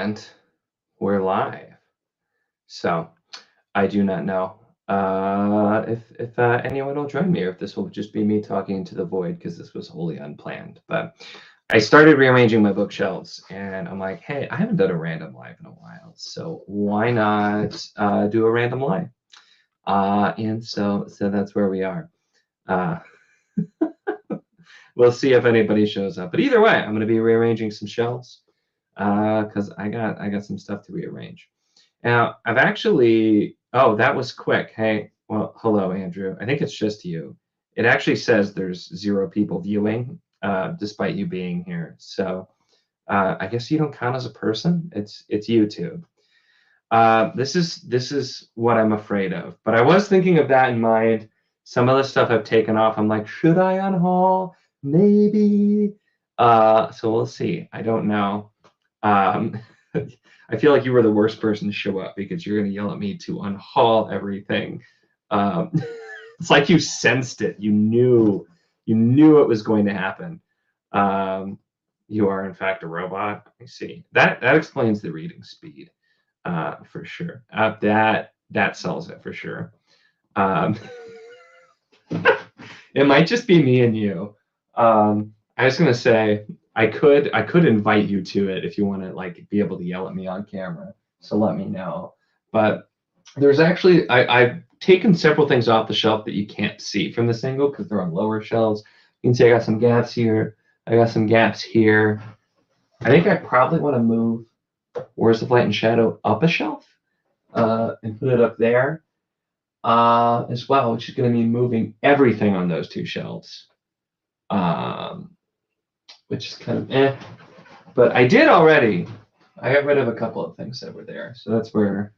And we're live. So I do not know if anyone will join me, or if this will just be me talking into the void, because this was wholly unplanned. But I started rearranging my bookshelves, and I'm like, hey, I haven't done a random live in a while, so why not do a random live? And so that's where we are. We'll see if anybody shows up. But either way, I'm going to be rearranging some shelves because I got some stuff to rearrange. Now, I've actually, oh, that was quick. Hey, well, hello, Andrew. I think it's just you. It actually says there's 0 people viewing, despite you being here. So I guess you don't count as a person. It's YouTube. This is what I'm afraid of. But I was thinking of that in mind. Some of the stuff I've taken off, I'm like, should I unhaul? Maybe. So we'll see. I don't know. I feel like you were the worst person to show up because you're going to yell at me to unhaul everything. It's like you sensed it. You knew it was going to happen. You are in fact a robot. I see. That explains the reading speed, for sure. That sells it for sure. It might just be me and you. I was gonna say I could invite you to it if you want to like be able to yell at me on camera. So let me know. But there's actually I've taken several things off the shelf that you can't see from this angle because they're on lower shelves. You can see I got some gaps here. I got some gaps here. I think I probably want to move Words of Light and Shadow up a shelf and put it up there as well, which is going to mean moving everything on those 2 shelves. Which is kind of eh. But I did already. I got rid of a couple of things that were there. So that's where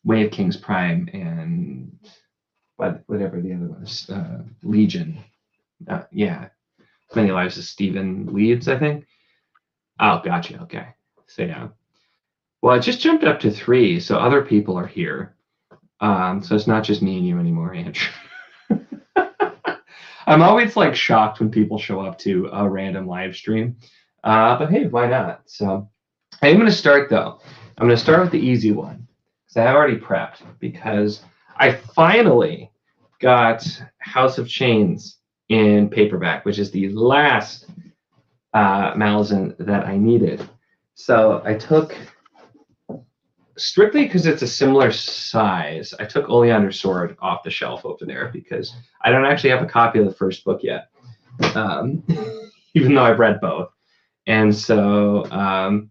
Way of Kings Prime and whatever the other one is, Legion. Yeah. Many Lives of Stephen Leeds, I think. Oh, gotcha. Okay. So yeah. Well, it just jumped up to 3, so other people are here. So it's not just me and you anymore, Andrew. I'm always like shocked when people show up to a random live stream. But hey, why not? So I'm going to start though. I'm going to start with the easy one because I have already prepped, because I finally got House of Chains in paperback, which is the last Malazan that I needed. So I took, strictly because it's a similar size, I took Oleander's Sword off the shelf over there because I don't actually have a copy of the first book yet, even though I've read both. And so,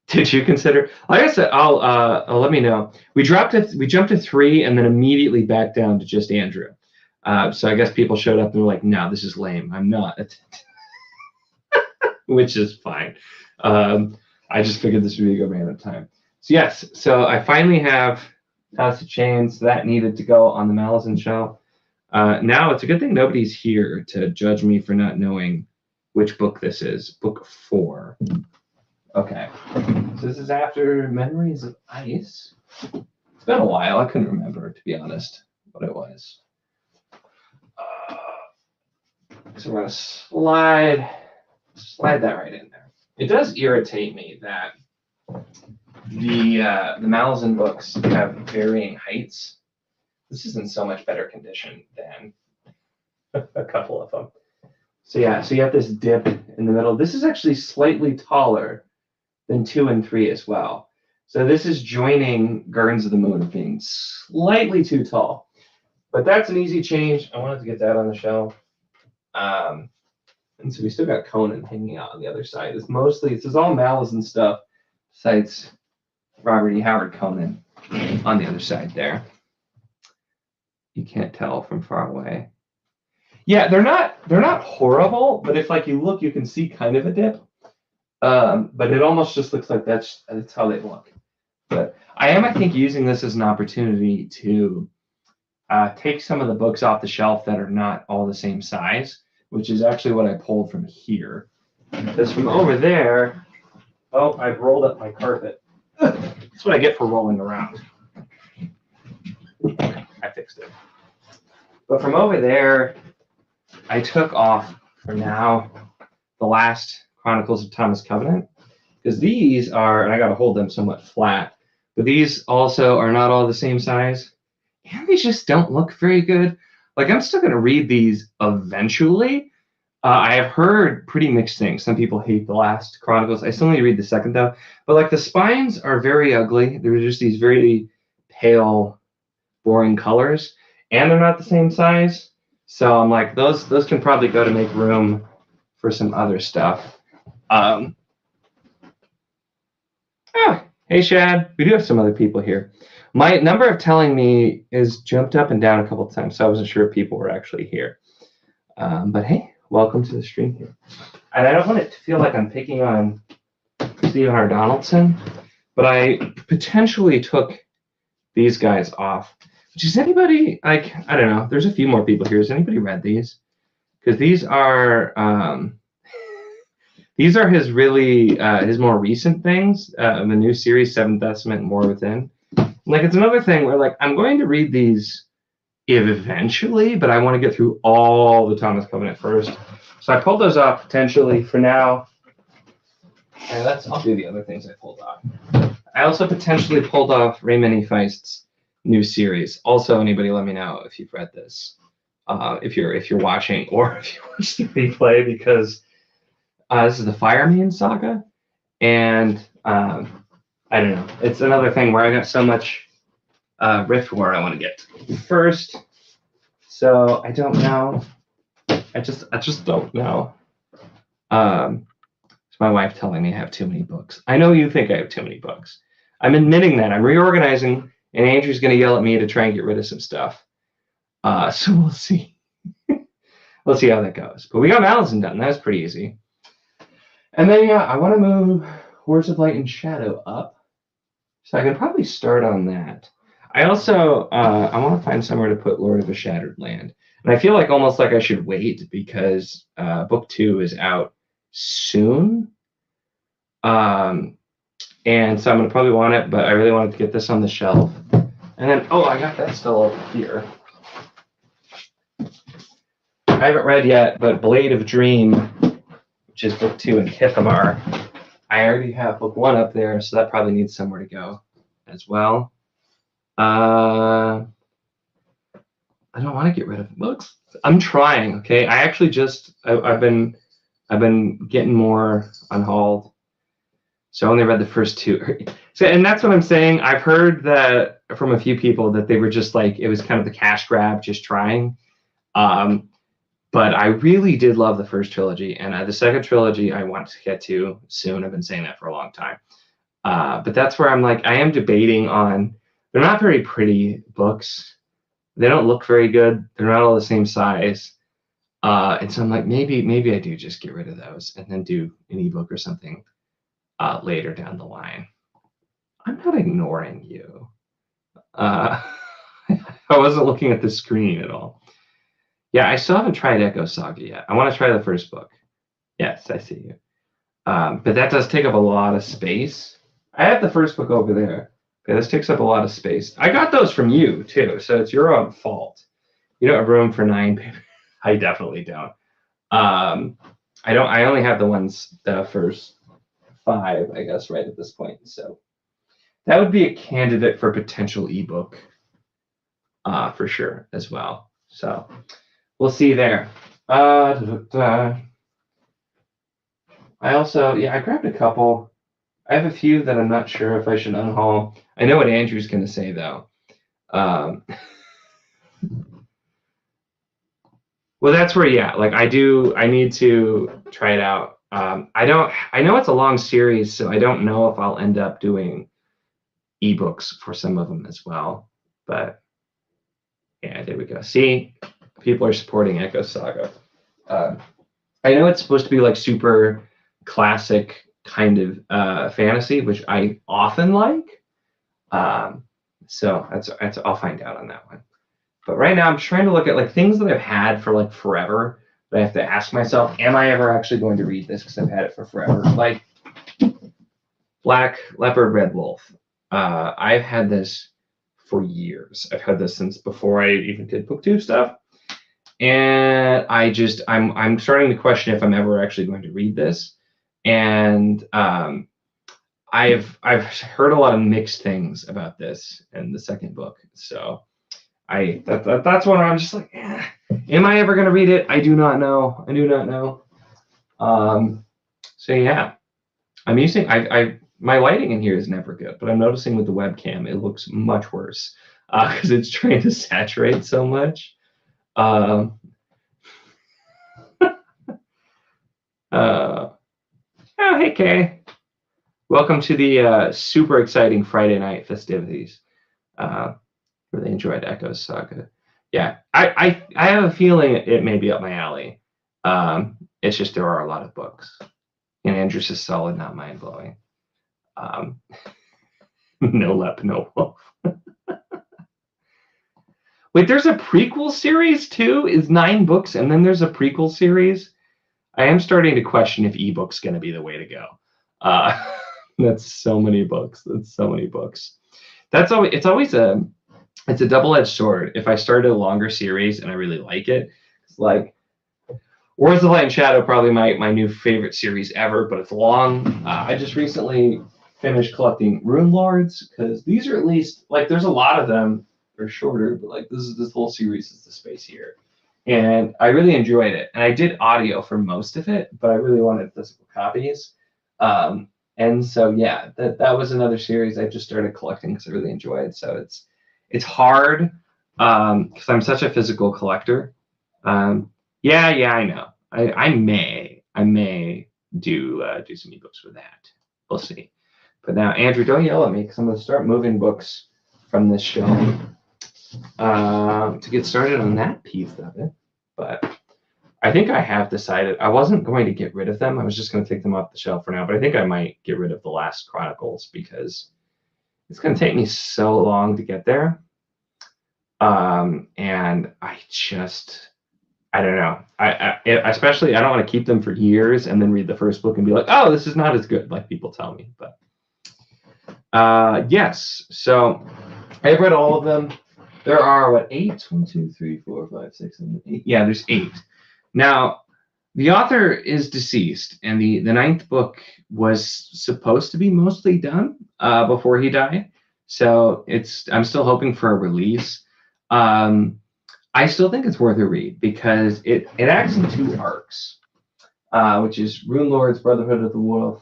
did you consider? Like I said, I'll let me know. We jumped to 3 and then immediately back down to just Andrew. So I guess people showed up and were like, "No, this is lame. I'm not," which is fine. I just figured this would be a good random time. So yes, so I finally have House of Chains. That needed to go on the Malazan shelf. Now it's a good thing nobody's here to judge me for not knowing which book this is. Book 4. Okay. So this is after Memories of Ice. It's been a while. I couldn't remember, to be honest, what it was. So we're going to slide that right in there. It does irritate me that the Malazan books have varying heights. This is in so much better condition than a couple of them. So yeah, so you have this dip in the middle. This is actually slightly taller than 2 and 3 as well. So this is joining Gardens of the Moon being slightly too tall. But that's an easy change. I wanted to get that on the shelf. And so we still got Conan hanging out on the other side. This is all Malazan stuff, besides Robert E. Howard Conan on the other side there. You can't tell from far away. Yeah, they're not horrible, but if like you look, you can see kind of a dip. But it almost just looks like that's how they look. But I am, I think, using this as an opportunity to take some of the books off the shelf that are not all the same size, which is actually what I pulled from here. Because from over there, oh, I've rolled up my carpet. That's what I get for rolling around. I fixed it. But from over there, I took off for now the last Chronicles of Thomas Covenant, because these are, and I got to hold them somewhat flat, but these also are not all the same size, and they just don't look very good. Like, I'm still going to read these eventually. I have heard pretty mixed things. Some people hate the last Chronicles. I still need to read the second, though. But, like, the spines are very ugly. They're just these very pale, boring colors, and they're not the same size. So I'm like, those can probably go to make room for some other stuff. Hey, Shad. We do have some other people here. My number of telling me is jumped up and down a couple of times, so I wasn't sure if people were actually here. But hey, welcome to the stream here. And I don't want it to feel like I'm picking on Stephen R. Donaldson, but I potentially took these guys off. Does anybody, like, I don't know, there's a few more people here. Has anybody read these? Because these are his really, his more recent things, the new series, Seventh Estimate and More Within. Like, it's another thing where, like, I'm going to read these eventually, but I want to get through all the Thomas Covenant first. So I pulled those off potentially for now. And I'll do the other things I pulled off. I also potentially pulled off Raymond E. Feist's new series. Also, anybody let me know if you've read this, if you're watching, or if you watch the replay, because this is the Fireman saga, and I don't know. It's another thing where I got so much Rift War I want to get to first. So I don't know. I just don't know. It's my wife telling me I have too many books. I know you think I have too many books. I'm admitting that. I'm reorganizing, and Andrew's going to yell at me to try and get rid of some stuff. So we'll see. We'll see how that goes. But we got Malazan done. That was pretty easy. And then, yeah, I want to move Hordes of Light and Shadow up. So I can probably start on that. I also, I want to find somewhere to put Lord of a Shattered Land. And I feel like almost like I should wait because book 2 is out soon. And so I'm going to probably want it, but I really wanted to get this on the shelf. And then, I got that still over here. I haven't read yet, but Blade of Dream, which is book 2 in Kithamar, I already have book 1 up there, so that probably needs somewhere to go as well. I don't want to get rid of books. I'm trying, okay? I actually I've been getting more unhauled. So I only read the first 2. So, and that's what I'm saying. I've heard that from a few people that they were just like, it was kind of the cash grab, just trying. But I really did love the first trilogy, and the second trilogy I want to get to soon. I've been saying that for a long time. But that's where I'm like, I am debating on, they're not very pretty books. They don't look very good. They're not all the same size. And so I'm like, maybe I do just get rid of those and then do an ebook or something later down the line. I'm not ignoring you. I wasn't looking at the screen at all. Yeah, I still haven't tried Echo Saga yet. I want to try the first book. Yes, I see you. But that does take up a lot of space. I have the first book over there. Okay, this takes up a lot of space. I got those from you, too, so it's your own fault. You don't have room for 9 papers. I definitely don't. I only have the first 5, I guess, right at this point. So that would be a candidate for potential ebook for sure as well. So we'll see there. I also, I grabbed a couple. I have a few that I'm not sure if I should unhaul. I know what Andrew's going to say, though. Well, that's where, I need to try it out. I know it's a long series, so I don't know if I'll end up doing ebooks for some of them as well. But, yeah, there we go. See, people are supporting Echo Saga. I know it's supposed to be like super classic kind of fantasy, which I often like. So that's I'll find out on that one. But right now I'm trying to look at like things that I've had for like forever that I have to ask myself, am I ever actually going to read this because I've had it for forever? Like Black Leopard, Red Wolf. I've had this for years. I've had this since before I even did book 2 stuff. And I'm starting to question if I'm ever actually going to read this. And I've heard a lot of mixed things about this and the second book, so that's one where I'm just like, am I ever gonna read it? I do not know. I do not know. So yeah, I'm using my lighting in here is never good, but I'm noticing with the webcam it looks much worse because it's trying to saturate so much. Oh, hey Kay. Welcome to the super exciting Friday night festivities. Really enjoyed Echo's Saga. Yeah, I have a feeling it may be up my alley. It's just there are a lot of books. And Andrew's is solid, not mind-blowing. No Lep, no Wolf. Wait, there's a prequel series too? Is 9 books and then there's a prequel series? I am starting to question if ebook's going to be the way to go. That's so many books. That's so many books. It's a double-edged sword. If I started a longer series and I really like it, it's like Worlds of Light and Shadow, probably my new favorite series ever, but it's long. I just recently finished collecting Rune Lords because these are at least like there's a lot of them. They're shorter, but like this whole series is the space here. And I really enjoyed it. And I did audio for most of it, but I really wanted physical copies. And so yeah, that was another series I just started collecting because I really enjoyed. So it's hard because I'm such a physical collector. Yeah, I know. I may do some ebooks with that. We'll see. But now, Andrew, don't yell at me because I'm going to start moving books from this shelf to get started on that piece of it. But I think I have decided I wasn't going to get rid of them. I was just going to take them off the shelf for now. But I think I might get rid of the last Chronicles because it's going to take me so long to get there. And I don't know. Especially I don't want to keep them for years and then read the first book and be like, oh, this is not as good, like people tell me. But yes, so I've read all of them. There are 8? 1, 2, 3, 4, 5, 6, 7, 8. Yeah, there's 8. Now, the author is deceased, and the 9th book was supposed to be mostly done before he died. So I'm still hoping for a release. I still think it's worth a read because it acts in 2 arcs, which is Rune Lords, Brotherhood of the Wolf,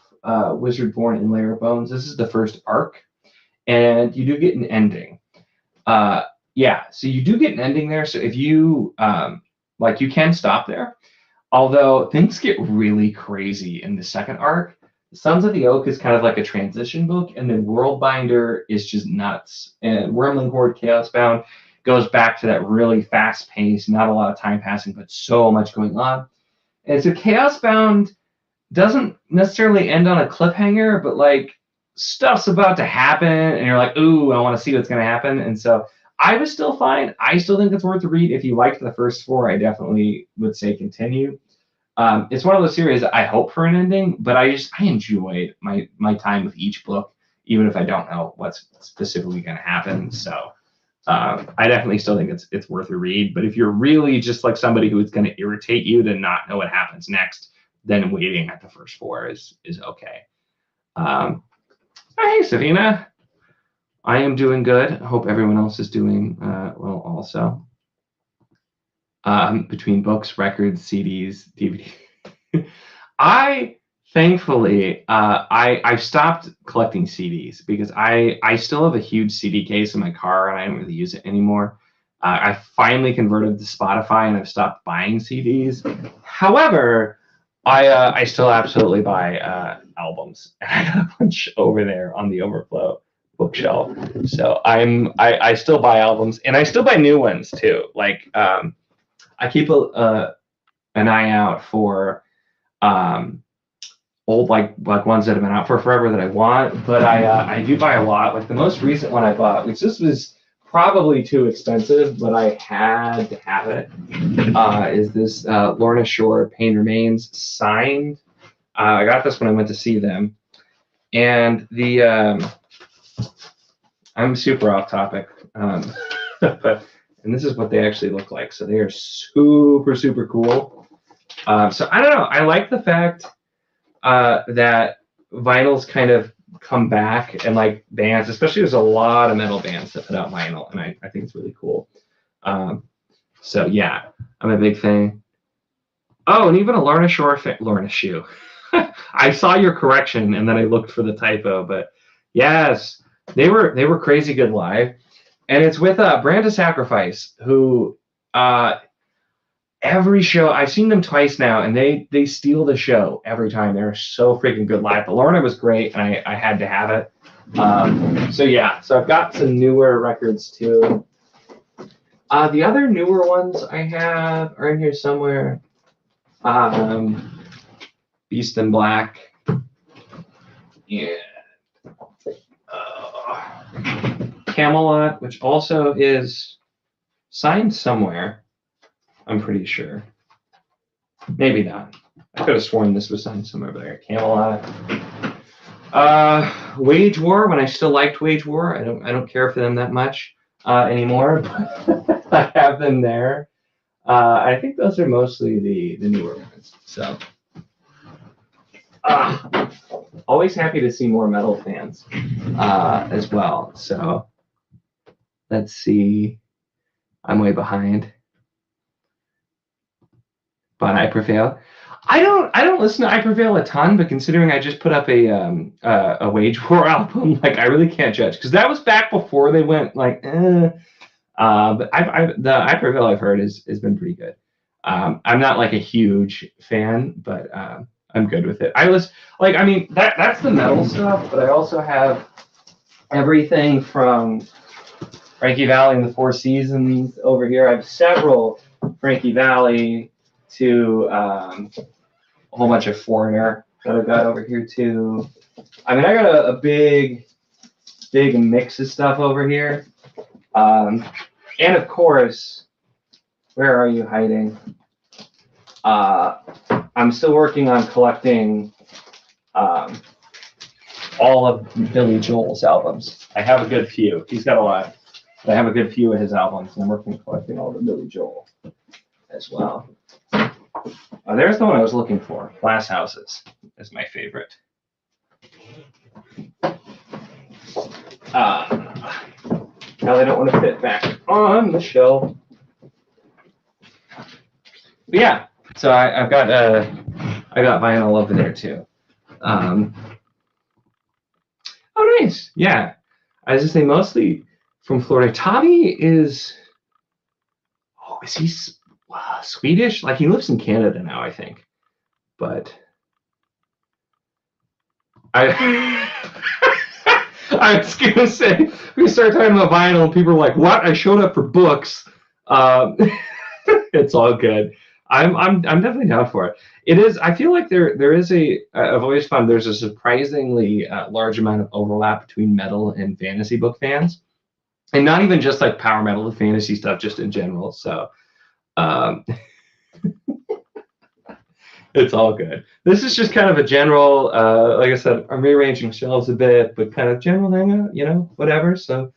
Wizard Born, and Lair of Bones. This is the first arc, and you do get an ending. Yeah, so you do get an ending there. So if you you can stop there. Although things get really crazy in the second arc. Sons of the Oak is kind of like a transition book, and then Worldbinder is just nuts. And Wormling Horde Chaosbound goes back to that really fast pace, not a lot of time passing, but so much going on. And so Chaosbound doesn't necessarily end on a cliffhanger, but like stuff's about to happen, and you're like, ooh, I want to see what's going to happen. And so I was still fine. I still think it's worth a read. If you liked the first 4, I definitely would say continue. It's one of those series that I hope for an ending, but I enjoyed my time with each book, even if I don't know what's specifically going to happen. So I definitely still think it's worth a read. But if you're really just like somebody who is going to irritate you to not know what happens next, then waiting at the first 4 is okay. Hey, Savina. I am doing good. I hope everyone else is doing well also. Between books, records, CDs, DVDs. I thankfully I stopped collecting CDs because I still have a huge CD case in my car and I don't really use it anymore. I finally converted to Spotify and I've stopped buying CDs. However, I still absolutely buy albums. I got a bunch over there on the overflow bookshelf. So I still buy albums and I still buy new ones too. Like I keep an eye out for old like ones that have been out for forever that I want, but I do buy a lot. Like the most recent one I bought, which this was probably too expensive, but I had to have it, is this Lorna Shore Pain Remains signed. I got this when I went to see them, and I'm super off topic, but and this is what they actually look like. So they are super, super cool. So I don't know. I like the fact that vinyl's kind of come back, and like bands, especially there's a lot of metal bands that put out vinyl, and I think it's really cool. So yeah, I'm a big fan. Oh, and even a Lorna Shore Lorna Shoe. I saw your correction and then I looked for the typo, but yes, they were crazy good live, and it's with Brand of Sacrifice, who every show I've seen them twice now, and they steal the show every time. They're so freaking good live. But Lorna was great, and I had to have it. So yeah, so I've got some newer records too. The other newer ones I have are in here somewhere. Beast in Black. Yeah. Camelot, which also is signed somewhere. I'm pretty sure. Maybe not. I could have sworn this was signed somewhere there. Camelot. Wage War, when I still liked Wage War. I don't care for them that much anymore, but I have them there. I think those are mostly the newer ones. So always happy to see more metal fans as well. So let's see. I'm way behind. But I Prevail. I don't listen to I Prevail a ton, but considering I just put up a Wage War album, like I really can't judge, because that was back before they went like But the I Prevail I've heard has been pretty good. I'm not like a huge fan, but I'm good with it. That's the metal stuff, but I also have everything from Frankie Valli and the Four Seasons over here. I have several Frankie Valli to a whole bunch of Foreigner that I've got over here too. I mean, I got a big mix of stuff over here. And of course, where are you hiding? I'm still working on collecting all of Billy Joel's albums. I have a good few. He's got a lot. But I have a good few of his albums, and I'm working on collecting all the Billy Joel as well. There's the one I was looking for. Glass Houses is my favorite. Now they don't want to fit back on the shelf. But yeah, so I got vinyl over there too. Oh, nice. Yeah, I was just saying mostly from Florida. Tommy is he Swedish? Like he lives in Canada now, I think. But I was gonna say we started talking about vinyl, and people are like, "What? I showed up for books." It's all good. I'm definitely down for it. It is. I feel like there is I've always found there's a surprisingly large amount of overlap between metal and fantasy book fans, and not even just like power metal and fantasy stuff, just in general. So. It's all good. This is just kind of a general, like I said, I'm rearranging shelves a bit, but kind of general hangout, whatever. So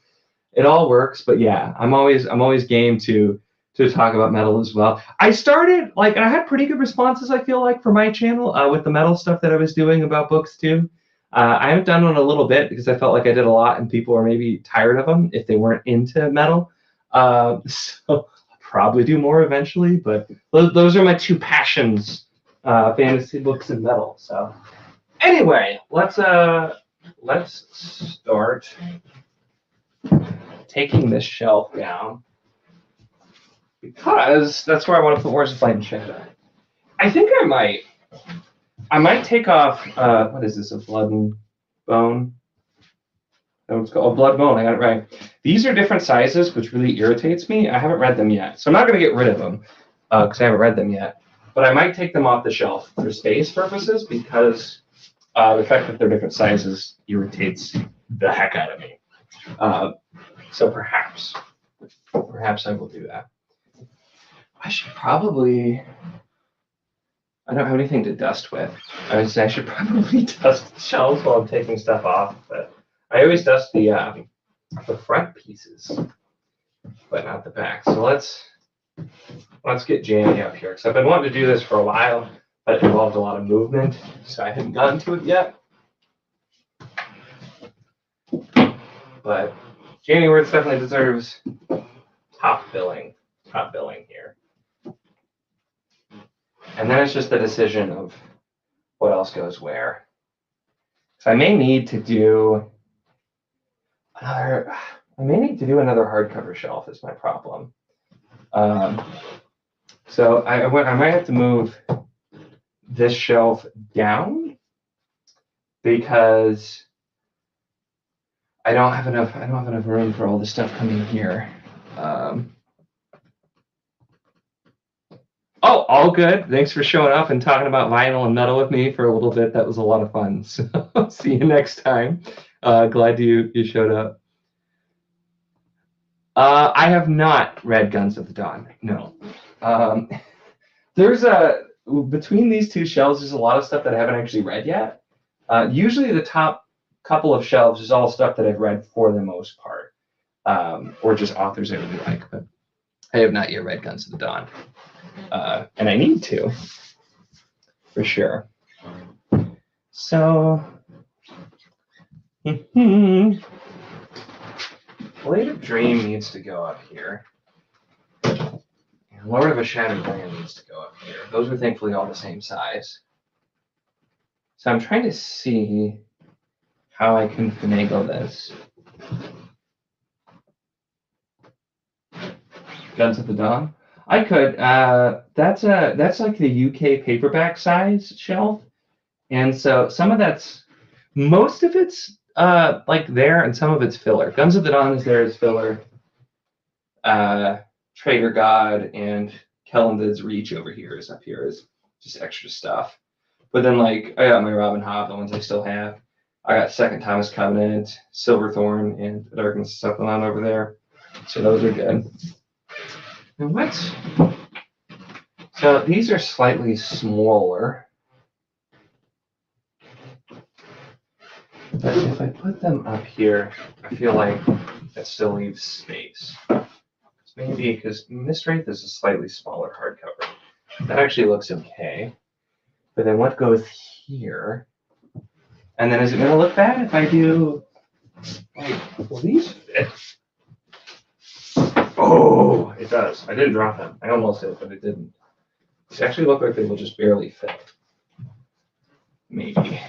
it all works. But yeah, I'm always game to talk about metal as well. I started and I had pretty good responses, I feel like, for my channel with the metal stuff that I was doing about books too. I haven't done one a little bit because I felt like I did a lot and people are maybe tired of them if they weren't into metal. So probably do more eventually, but those are my two passions, fantasy books and metal. So anyway, let's start taking this shelf down, because that's where I want to put Wars of Light and Shadow. I think I might take off what is this, a Blood and Bone? It's called Blood Bone. I got it right. These are different sizes, which really irritates me. I haven't read them yet, so I'm not going to get rid of them because I haven't read them yet. But I might take them off the shelf for space purposes, because the fact that they're different sizes irritates the heck out of me. So perhaps I will do that. I should probably. I don't have anything to dust with. I should probably dust the shelves while I'm taking stuff off, but. I always dust the front pieces, but not the back. So let's get jammy up here, because I've been wanting to do this for a while, but it involved a lot of movement, so I haven't gotten to it yet. but Janie Words definitely deserves top billing here. And then it's just the decision of what else goes where. So I may need to do another hardcover shelf is my problem. So I might have to move this shelf down because I don't have enough room for all the stuff coming here. Oh, all good. Thanks for showing up and talking about vinyl and metal with me for a little bit. That was a lot of fun. So see you next time. Glad you showed up. I have not read Guns of the Dawn. No. There's between these two shelves, there's a lot of stuff that I haven't actually read yet. Usually the top couple of shelves is all stuff that I've read for the most part, or just authors I really like. But I have not yet read Guns of the Dawn. And I need to, for sure. So, Blade of Dream needs to go up here. And Lord of a Shattered Land needs to go up here. Those are thankfully all the same size. So I'm trying to see how I can finagle this. Guns of the Dawn? I could. That's like the UK paperback size shelf, and so most of it's like there, and some of it's filler. Guns of the Dawn is there as filler. Trader God and Kelland's Reach over here is up here as just extra stuff. But then like I got my Robin Hobb, the ones I still have. I got Second Thomas Covenant, Silverthorn, and Darkness Supplement over there. So those are good. And so these are slightly smaller. But if I put them up here, I feel like that still leaves space. Maybe because Mist Wraith is a slightly smaller hardcover. That actually looks okay. But then what goes here? And then is it going to look bad if I do, like, will these fit? Oh, it does. I didn't drop them. I almost did, but it didn't. These actually look like they will just barely fit. Maybe.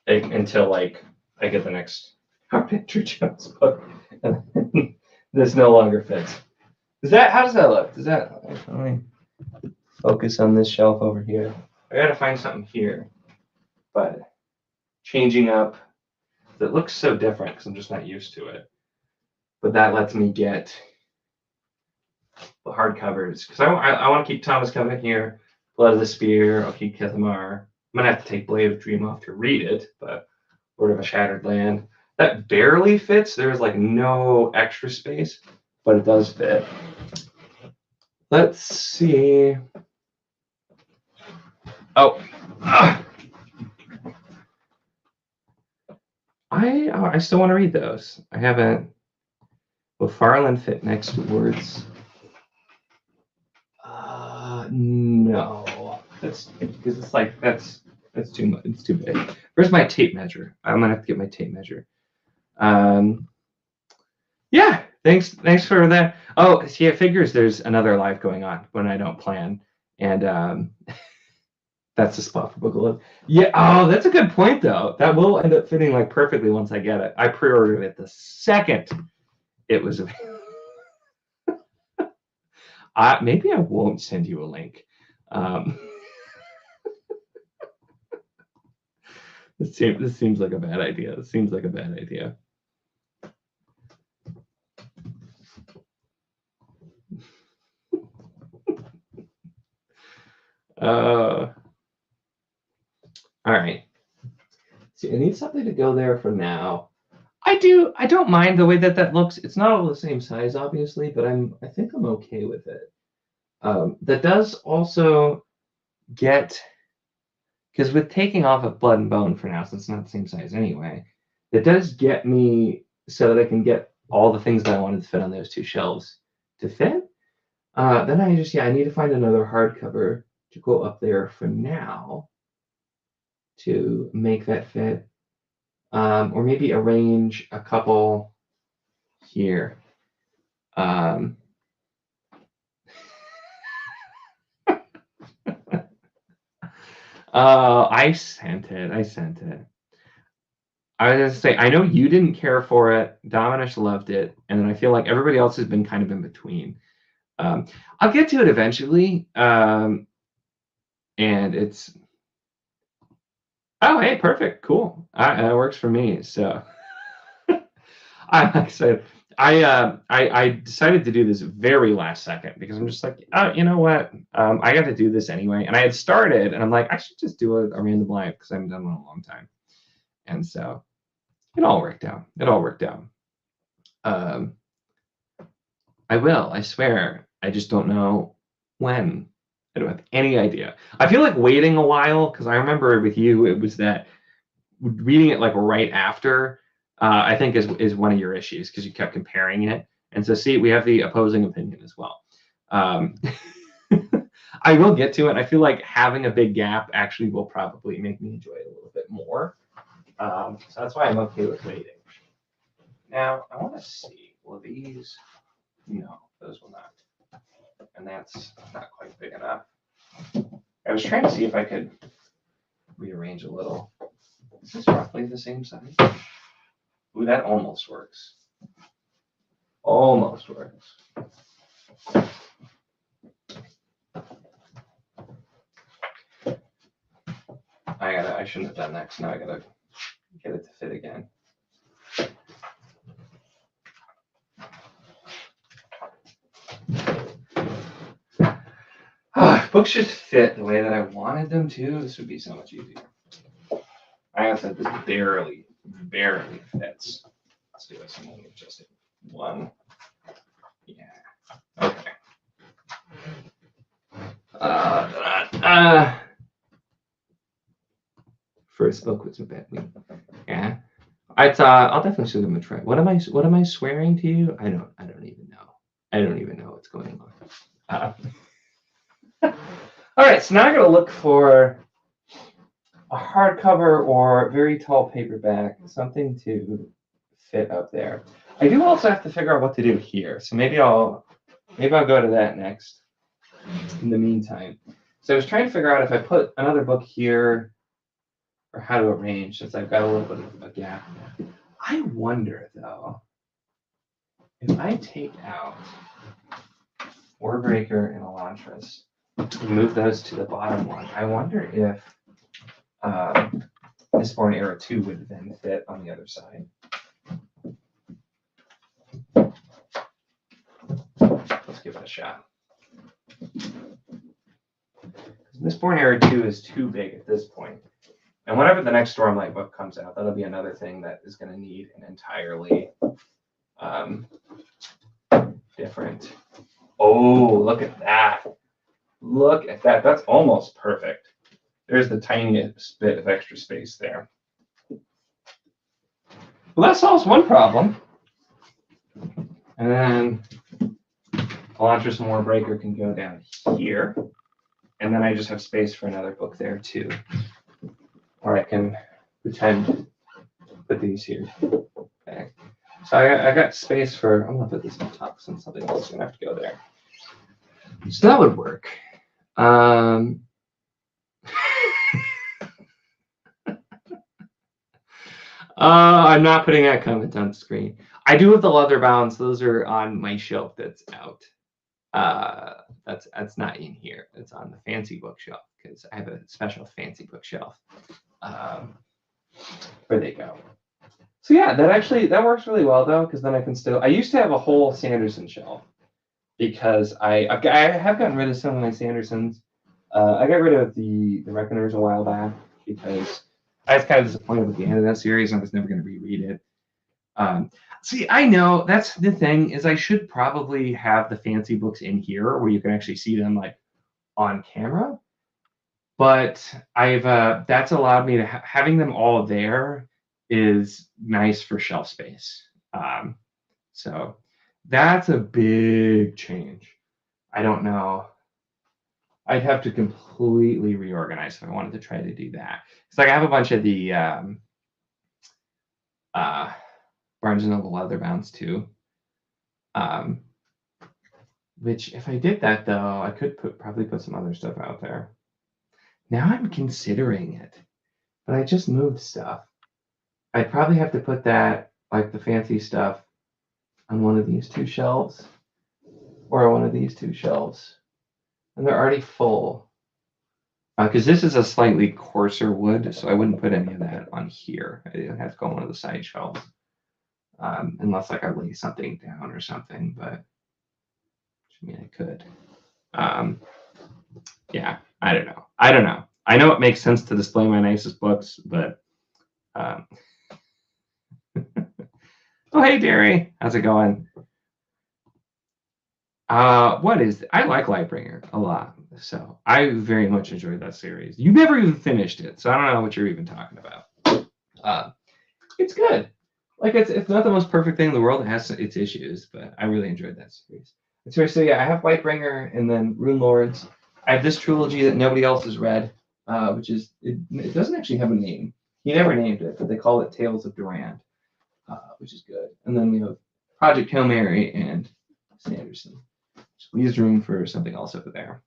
Until, like, I get the next Andrew Jones book. And this no longer fits. How does that look? Let me focus on this shelf over here. I gotta find something here, but changing up, that looks so different because I'm just not used to it. But that lets me get the hardcovers because I want to keep Thomas Covenant here, Blood of the Spear. I'll keep Kithamar. I'm gonna have to take Blade of Dream off to read it, but Lord of a Shattered Land that barely fits. There's like no extra space, but it does fit. Let's see. Oh, I still want to read those. I haven't. Will Farland fit next to Words? No. That's because it's like that's too much. It's too big. Where's my tape measure? I'm gonna have to get my tape measure. Yeah. Thanks for that. Oh, see, it figures there's another live going on when I don't plan, and that's the spot for Bookaloo. Yeah. Oh, that's a good point, though. That will end up fitting like perfectly once I get it. I pre-ordered it the second it was available. Maybe I won't send you a link. This seems like a bad idea. This seems like a bad idea. All right. See, I need something to go there for now. I don't mind the way that looks. It's not all the same size, obviously, but I think I'm okay with it. That does also get, because with taking off of Blood and Bone for now, since it's not the same size anyway, it does get me so that I can get all the things that I wanted to fit on those two shelves to fit. Then I need to find another hardcover to go up there for now to make that fit. Or maybe arrange a couple here. I sent it. I sent it. I was going to say, I know you didn't care for it. Dominish loved it. And then I feel like everybody else has been kind of in between. I'll get to it eventually. And it's, oh, hey, perfect. Cool. That works for me. So I'm excited. I decided to do this very last second because I'm just like, oh, you know what? I got to do this anyway. And I had started and I'm like, I should just do a random live because I haven't done one in a long time. And so it all worked out. It all worked out. I will, I swear. I just don't know when. I don't have any idea. I feel like waiting a while because I remember with you, it was that reading it like right after, I think is one of your issues because you kept comparing it. And so, see, we have the opposing opinion as well. I will get to it. I feel like having a big gap actually will probably make me enjoy it a little bit more. So that's why I'm okay with waiting. Now, I want to see, will these, no, those will not. And that's not quite big enough. I was trying to see if I could rearrange a little. Is this roughly the same size? Ooh, that almost works. Almost works. I shouldn't have done that because now I gotta get it to fit again. If books just fit the way that I wanted them to, this would be so much easier. I have said this barely fits. Let's do this and then adjust it. One. Yeah. Okay. First book was a bit weak. Yeah. I'll definitely show them a try. What am I swearing to you? I don't even know. I don't even know what's going on. All right, so now I gotta look for a hardcover or very tall paperback, something to fit up there. I do also have to figure out what to do here, so maybe I'll go to that next. In the meantime, so I was trying to figure out if I put another book here, or how to arrange since I've got a little bit of a gap. I wonder though, if I take out Warbreaker and Elantris, and move those to the bottom one, I wonder if Mistborn Era 2 would then fit on the other side. Let's give it a shot. Mistborn Era 2 is too big at this point. And whenever the next Stormlight book comes out, that'll be another thing that is going to need an entirely different. Oh, look at that. Look at that. That's almost perfect. There's the tiniest bit of extra space there. Well, that solves one problem. And then Elantris and Warbreaker can go down here. And then I just have space for another book there too. Or I can pretend to put these here. Okay. So I got space for, I'm gonna put this on top since something else is gonna have to go there. So that would work. I'm not putting that comment on the screen. I do have the leather bounds. Those are on my shelf that's out. That's not in here. It's on the fancy bookshelf because I have a special fancy bookshelf. Where they go. So yeah, that works really well though, because then I can still. I used to have a whole Sanderson shelf because I have gotten rid of some of my Sandersons. I got rid of the Reckoners a while back because I was kind of disappointed with the end of that series and I was never going to reread it. See, I know that's the thing is I should probably have the fancy books in here where you can actually see them like on camera. But that's allowed me to having them all there is nice for shelf space. So that's a big change. I don't know. I'd have to completely reorganize if I wanted to try to do that. It's like I have a bunch of the Barnes & Noble Leatherbounds too. Which if I did that though, I could probably put some other stuff out there. Now I'm considering it, but I just moved stuff. I'd probably have to put that, like the fancy stuff, on one of these two shelves, or one of these two shelves, and they're already full. Because this is a slightly coarser wood, so I wouldn't put any of that on here. I'd have to go on one of the side shelves, unless like I lay something down or something. But I mean, I could. Yeah, I don't know. I know it makes sense to display my nicest books, but oh hey Derry, how's it going? I like Lightbringer a lot, so I very much enjoyed that series. You never even finished it, so I don't know what you're even talking about. It's good. Like it's not the most perfect thing in the world. It has its issues, but I really enjoyed that series. So yeah, I have Lightbringer and then Rune Lords. I have this trilogy that nobody else has read, which is it doesn't actually have a name. He never named it, but they call it Tales of Durand, which is good. And then we have Project Hail Mary and Sanderson. Which leaves room for something else over there.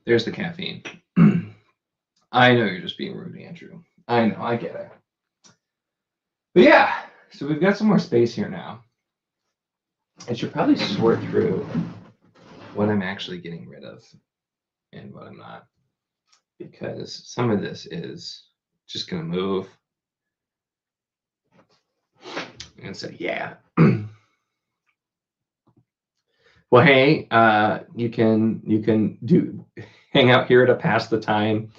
There's the caffeine. I know you're just being rude, Andrew. I know, I get it. But yeah, so we've got some more space here now. I should probably sort through what I'm actually getting rid of and what I'm not, because some of this is just going to move. And so, yeah. Well, hey, you can do hang out here to pass the time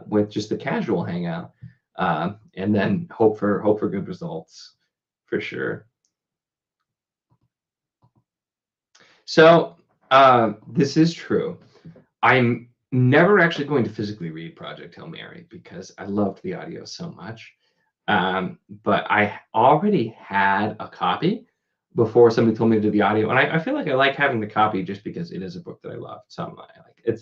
with just a casual hangout, and then hope for good results for sure. So this is true. I'm never actually going to physically read Project Hail Mary because I loved the audio so much, but I already had a copy before somebody told me to do the audio, and I feel like I like having the copy just because it is a book that I love. So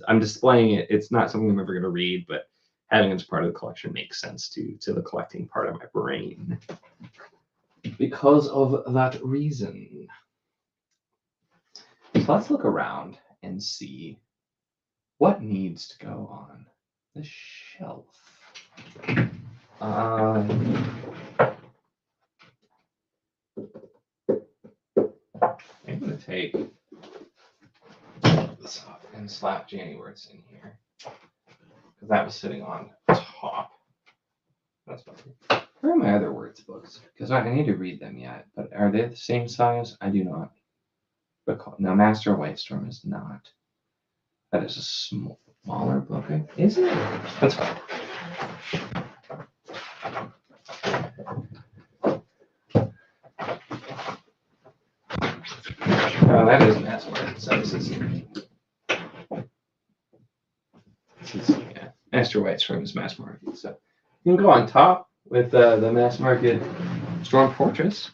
I'm displaying it. It's not something I'm ever going to read, but having it as part of the collection makes sense to the collecting part of my brain because of that reason. So let's look around and see what needs to go on the shelf. I'm going to take this off and slap January's in here because that was sitting on top. That's funny. Where are my other words books? Because I need to read them yet, but are they the same size? I do not. But no, Master of White Storm is not. That is a smaller book. Is it? That's fine. Oh, that is mass market. So this is yeah. Master White Storm is mass market. So you can go on top with the mass market Storm Fortress.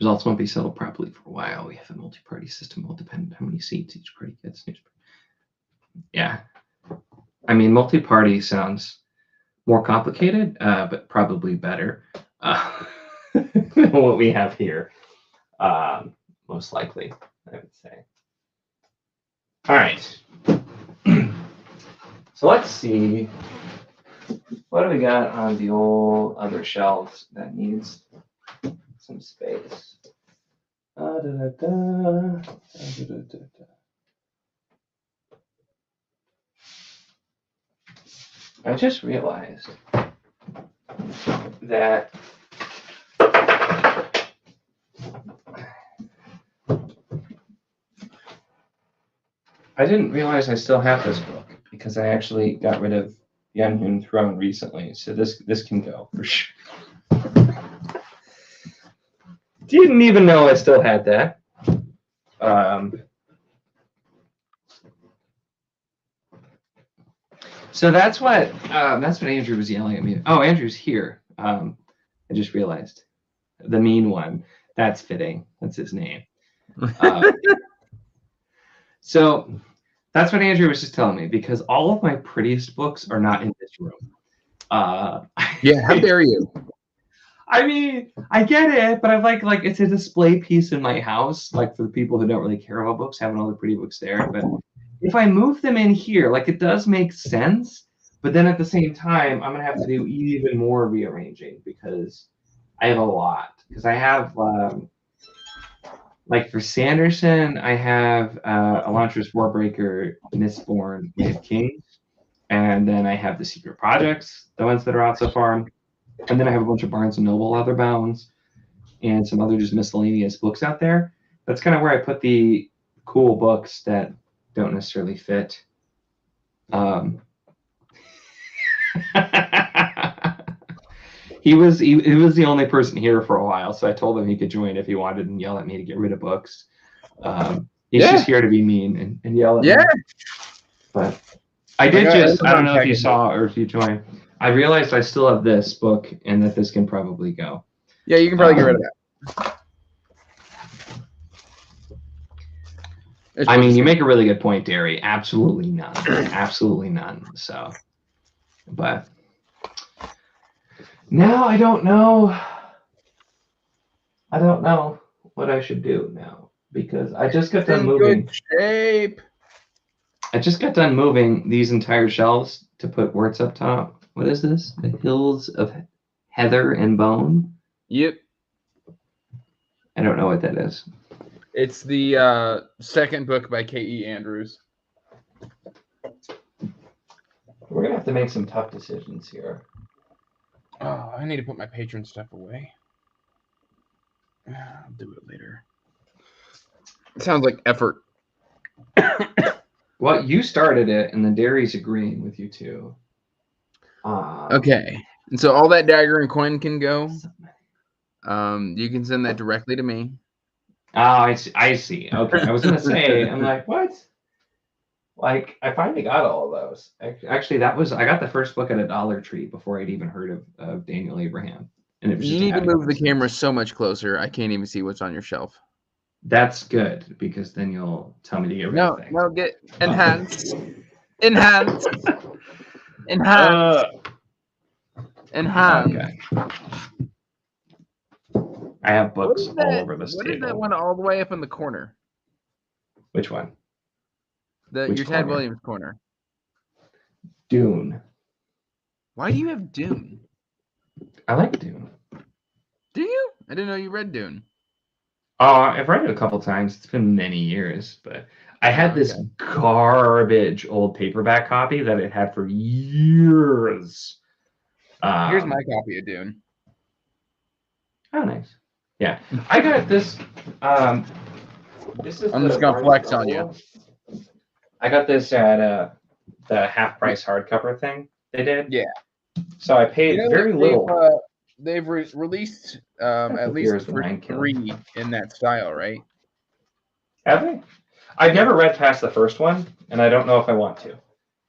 Results won't be settled properly for a while. We have a multi-party system. Will depend on how many seats each party gets. Yeah, I mean, multi-party sounds more complicated, but probably better than what we have here. Most likely, I would say. All right. So let's see. What do we got on the old other shelves that needs some space? I just realized that I didn't realize I still have this book because I actually got rid of the Unhewn Throne recently, so this can go for sure. Didn't even know I still had that. So that's what Andrew was yelling at me. Oh, Andrew's here. I just realized the mean one. That's fitting. That's his name. So that's what Andrew was just telling me, because all of my prettiest books are not in this room. Yeah, how dare you? I mean, I get it, but I'm like it's a display piece in my house, like for the people who don't really care about books, having all the pretty books there. But if I move them in here, like it does make sense, but then at the same time, I'm gonna have to do even more rearranging because I have a lot. Because I have like for Sanderson, I have Elantris Warbreaker, Mistborn, Way of Kings, and then I have the Secret Projects, the ones that are out so far. And then I have a bunch of Barnes & Noble leatherbounds and some other just miscellaneous books out there. That's kind of where I put the cool books that don't necessarily fit. He was the only person here for a while, so I told him he could join if he wanted and yell at me to get rid of books. He's just here to be mean and yell at me. But I did I don't know if you saw or if you joined. I realized I still have this book and that this can probably go. Yeah, you can probably get rid of that. I mean, you make a really good point, Derry. Absolutely none. Absolutely none. So, but now I don't know. I don't know what I should do now because I just got done moving. Good shape. I just got done moving these entire shelves to put words up top. What is this? The Hills of Heather and Bone? Yep. I don't know what that is. It's the second book by K.E. Andrews. We're going to have to make some tough decisions here. Oh, I need to put my patron stuff away. I'll do it later. It sounds like effort. Well, you started it, and the Derry's agreeing with you too. Okay, and so all that dagger and coin can go. You can send that directly to me. Oh, I see. Okay, I was gonna say, I'm like, what? Like, I finally got all of those. Actually, I got the first book at a Dollar Tree before I'd even heard of Daniel Abraham, and it was. You need to move the camera so much closer. I can't even see what's on your shelf. That's good because then you'll tell me to get rid of things. No, get enhance, enhance, enhance, enhance. Okay. I have books all over this table. What is that one all the way up in the corner? Which one? Your Tad Williams corner. Dune. Why do you have Dune? I like Dune. Do you? I didn't know you read Dune. I've read it a couple times. It's been many years, but I had this garbage old paperback copy that it had for years. Here's my copy of Dune. Oh, nice. Yeah, I got this. This is. I'm just gonna flex on you. I got this at the half price hardcover thing they did. Yeah. So I paid very little. They've released at least 3 in that style, right? Have they? I've never read past the first one, and I don't know if I want to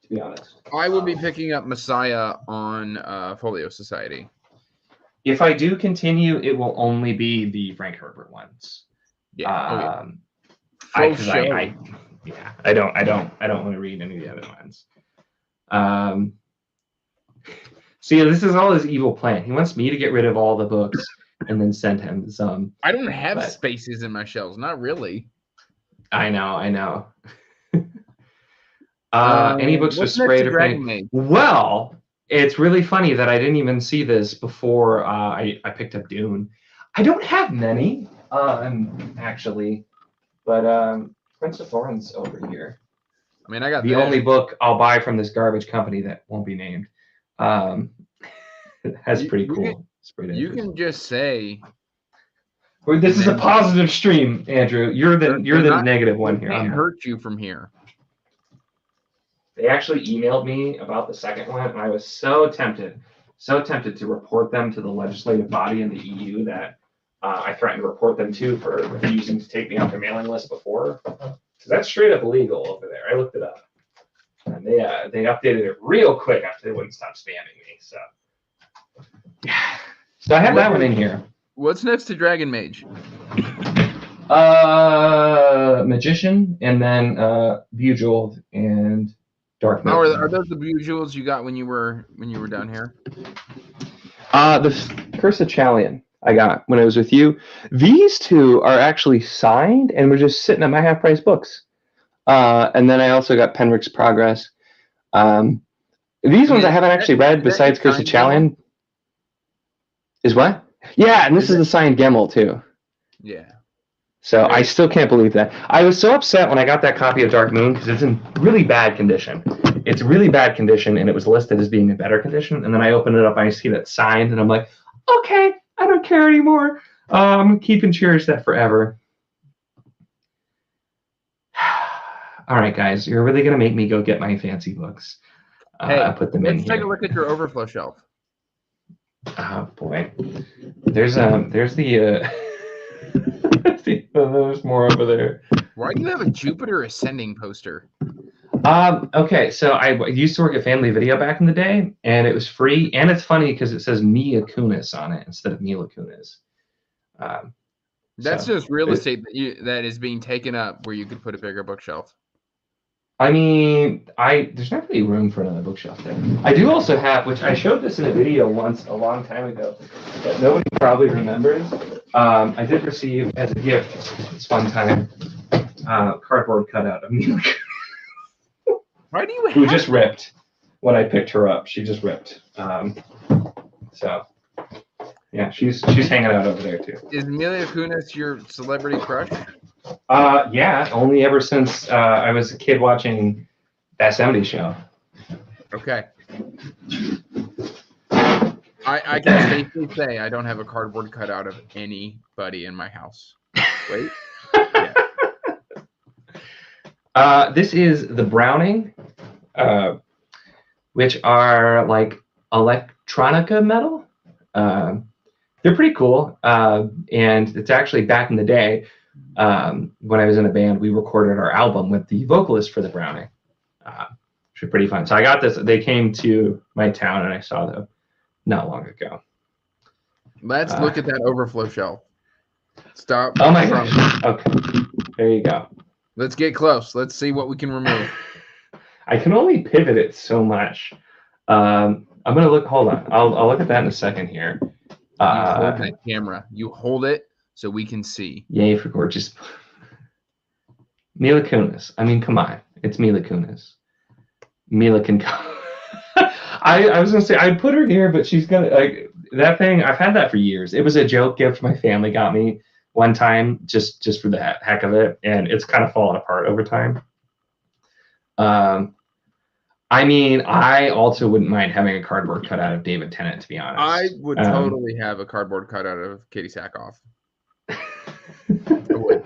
be honest. I will be picking up Messiah on Folio Society. If I do continue, it will only be the Frank Herbert ones. Yeah. I don't want to read any of the other ones. See, this is all his evil plan. He wants me to get rid of all the books and then send him some. I don't have spaces in my shelves. Not really. I know. Any books with sprayed or painted? Well, it's really funny that I didn't even see this before I picked up Dune. I don't have many, actually, but Prince of Thorns over here. I mean, I got the only book I'll buy from this garbage company that won't be named. That's pretty cool. You can just say. This is a positive stream, Andrew. You're the negative one here. Can't hurt you from here. They actually emailed me about the second one, and I was so tempted to report them to the legislative body in the EU that I threatened to report them to for refusing to take me off their mailing list before. Because that's straight up illegal over there. I looked it up. And they updated it real quick after they wouldn't stop spamming me. So yeah. So I have that one in here. What's next to Dragon Mage? Magician, and then Bugel and Dark Moon. Oh, are those the Bugels you got when you were down here? The Curse of Chalian I got when I was with you. These two are actually signed and were just sitting at my half-price books. And then I also got Penrick's Progress. These ones I haven't actually read besides Curse of Chalian. Is what? Yeah, and this is the signed Gemmel too. Yeah. So I still can't believe that. I was so upset when I got that copy of Dark Moon because it's in really bad condition. It's really bad condition, and it was listed as being in better condition. And then I open it up, and I see that signed, and I'm like, okay, I don't care anymore. I'm keep and cherish that forever. All right, guys, you're really gonna make me go get my fancy books. Hey, put them in let's take a look at your overflow shelf. Oh boy, there's the. There's more over there. Why do you have a Jupiter Ascending poster? Okay, so I used to work at Family Video back in the day, and it was free, and it's funny because it says Mia Kunis on it instead of Mila Kunis. That's just real estate that is being taken up where you could put a bigger bookshelf. I mean, there's not really room for another bookshelf there. I do also have, which I showed this in a video once a long time ago, that nobody probably remembers. I did receive as a gift this one time cardboard cutout of Mila Kunis. Why do you have who just ripped when I picked her up? She just ripped. So yeah, she's hanging out over there too. Is Mila Kunis your celebrity crush? Yeah, only ever since I was a kid watching that '70s show. Okay. I can safely say I don't have a cardboard cutout of anybody in my house. Wait. Yeah. This is the Browning, which are like electronica metal. They're pretty cool, and it's actually back in the day when I was in a band, we recorded our album with the vocalist for the Browning, which was pretty fun. So I got this. They came to my town, and I saw them not long ago. Let's look at that overflow shelf. Stop. Oh my gosh. Okay. There you go. Let's get close. Let's see what we can remove. I can only pivot it so much. I'm gonna look. Hold on. I'll look at that in a second here. You hold that camera. You hold it so we can see. Yay for gorgeous. Mila Kunis. I mean, come on. It's Mila Kunis. Mila can go. I was gonna say I'd put her here, but she's gonna like that thing. I've had that for years. It was a joke gift my family got me one time, just for the heck of it, and it's kind of fallen apart over time. I mean, I also wouldn't mind having a cardboard cutout of David Tennant, to be honest. I would totally have a cardboard cutout of Katie Sackhoff. I would.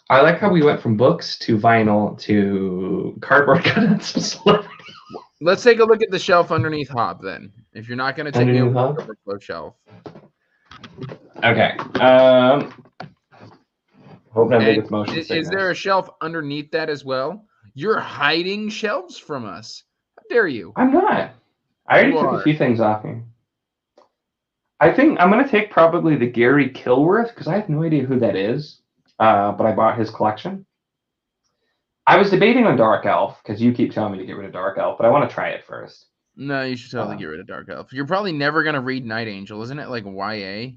I like how we went from books to vinyl to cardboard cutouts of celebrities. Let's take a look at the shelf underneath Hob then. If you're not going to take me over the overflow shelf. Okay. Hope I'm with motion. Is there a shelf underneath that as well? You're hiding shelves from us. How dare you? I'm not. I already took a few things off me. I think I'm going to take probably the Gary Kilworth because I have no idea who that is, but I bought his collection. I was debating on Dark Elf because you keep telling me to get rid of Dark Elf, but I want to try it first. No, you should totally get rid of Dark Elf. You're probably never going to read Night Angel. Isn't it like YA?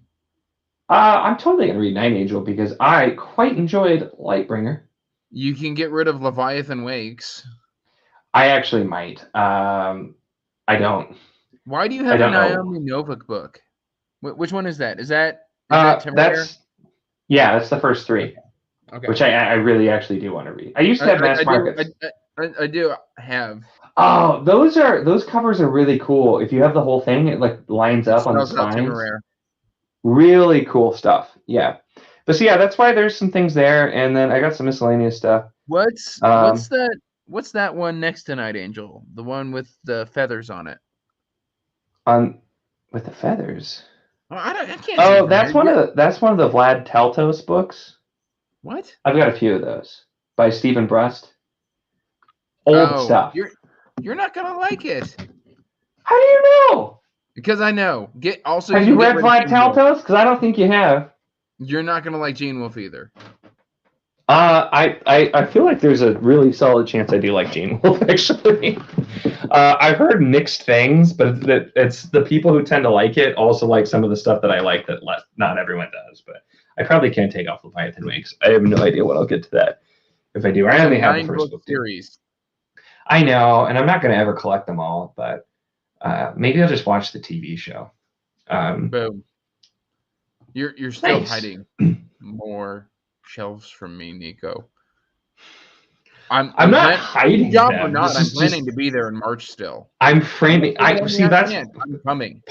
I'm totally going to read Night Angel because I quite enjoyed Lightbringer. You can get rid of Leviathan Wakes. I actually might. I don't. Why do you have a Naomi Novik book? Which one is that? Is that Temporary? That's the first three. Okay. Which I really actually do want to read. I used to have Mass Markets. I do have. Oh, those covers are really cool. If you have the whole thing, it like lines up on the spines. Really cool stuff. Yeah. But so yeah, that's why there's some things there, and then I got some miscellaneous stuff. What's that one next to Night Angel? The one with the feathers on it. With the feathers. Oh, I can't. Oh, that's one of the Vlad Teltos books. What? I've got a few of those by Stephen Brust. old stuff. You're not gonna like it. How do you know? Because I know. Have you read Fly Taltos? Because I don't think you have. You're not gonna like Gene Wolfe either. I feel like there's a really solid chance I do like Gene Wolfe, actually. I've heard mixed things, but it's the people who tend to like it also like some of the stuff that I like that not everyone does. But I probably can't take off Leviathan Wings. I have no idea when I'll get to that. If I do, I only have the first book series. I know, and I'm not going to ever collect them all, but maybe I'll just watch the TV show. Boom. You're still hiding more shelves from me, Nico. I'm not hiding them. Or not, I'm planning to be there in March still. I'm framing. I'm coming.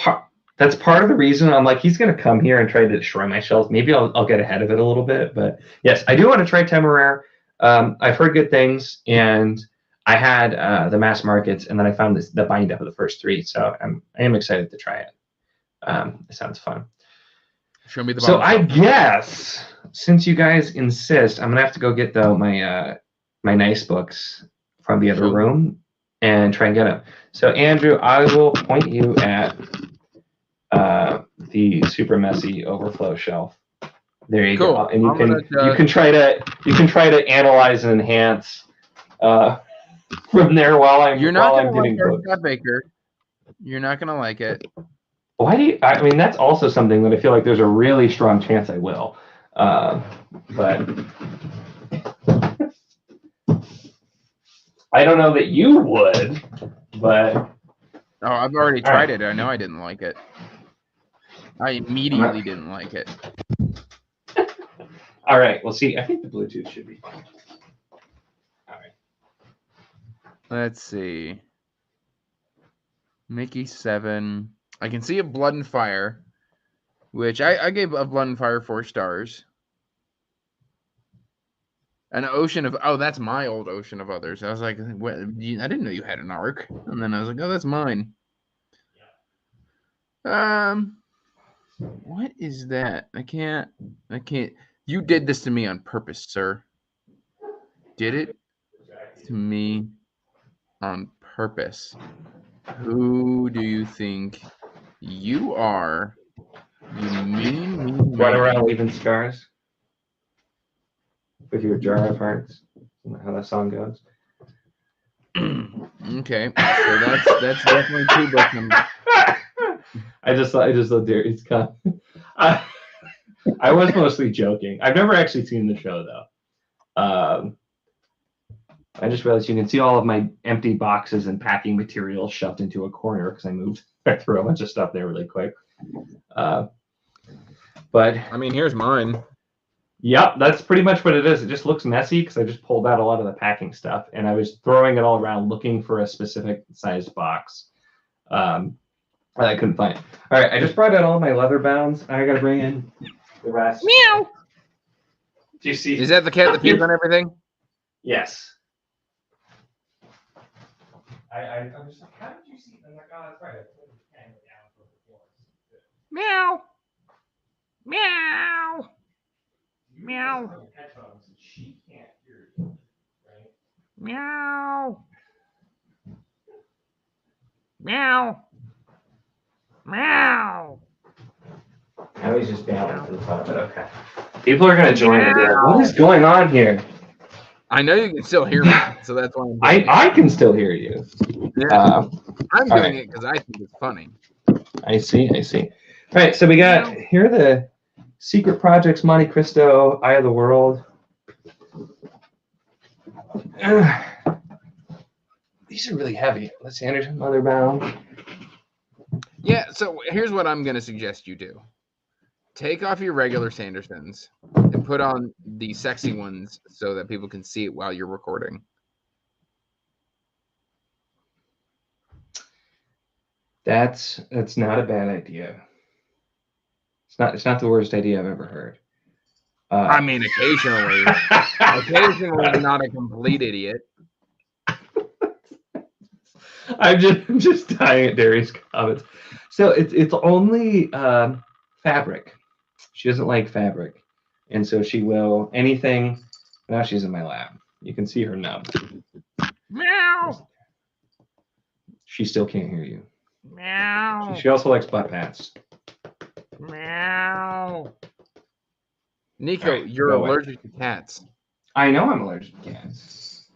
That's part of the reason I'm like, he's going to come here and try to destroy my shelves. Maybe I'll get ahead of it a little bit, but yes, I do want to try Temeraire. I've heard good things, and I had the mass markets, and then I found the bind up of the first 3, so I am excited to try it. It sounds fun. Show me the. So I guess since you guys insist, I'm gonna have to go get my nice books from the other room and try and get them. So Andrew, I will point you at the super messy overflow shelf. There you go, and you can try to analyze and enhance from there while I'm getting books. Baker. You're not gonna like it. Why do you? I mean, that's also something that I feel like there's a really strong chance I will, but I don't know that you would. But I've already tried it. I know I didn't like it. I immediately didn't like it. All right. Well, see, I think the Bluetooth should be fine. All right. Let's see. Mickey 7. I can see a Blood and Fire, which I gave a Blood and Fire 4 stars. An Ocean of... Oh, that's my old Ocean of Others. I was like, what? I didn't know you had an arc. And then I was like, oh, that's mine. What is that? I can't. You did this to me on purpose, sir. Did it to me on purpose. Who do you think you are? You mean run around leaving scars with your jar of hearts. Isn't that how that song goes? Okay, so that's definitely 2 book numbers. I just thought Darius come. I was mostly joking. I've never actually seen the show though. I just realized you can see all of my empty boxes and packing materials shoved into a corner because I threw a bunch of stuff there really quick. But I mean, here's mine. Yep, that's pretty much what it is. It just looks messy because I just pulled out a lot of the packing stuff and I was throwing it all around looking for a specific sized box. And I couldn't find it. All right, I just brought out all my leather bounds. I gotta bring in the rest. Meow. Do you see? Is that the cat that pees on everything? Yes. I'm just like, how did you see? I'm like, oh, that's right. Meow. Meow. Meow. She can't hear you, right? Meow. Meow. Meow. Now he's just bowing to the top of it. Okay. People are gonna join and be like, what is going on here? I know you can still hear me, so that's why I can still hear you. Yeah. I'm doing it because I think it's funny. I see. All right, so we got here the Secret Projects, Monte Cristo, Eye of the World. These are really heavy. Let's see, Anderson, Motherbound. Yeah, so here's what I'm going to suggest you do. Take off your regular Sandersons and put on the sexy ones so that people can see it while you're recording. That's not a bad idea. It's not the worst idea I've ever heard. I mean, occasionally. Occasionally, I'm not a complete idiot. I'm just dying at Darius' comments. So it's only fabric. She doesn't like fabric, and so she will anything. Now she's in my lap. You can see her nub. Meow. She still can't hear you. Meow. She also likes butt pats. Meow. Nico, All right, you're go away. allergic to cats. I know I'm allergic to cats.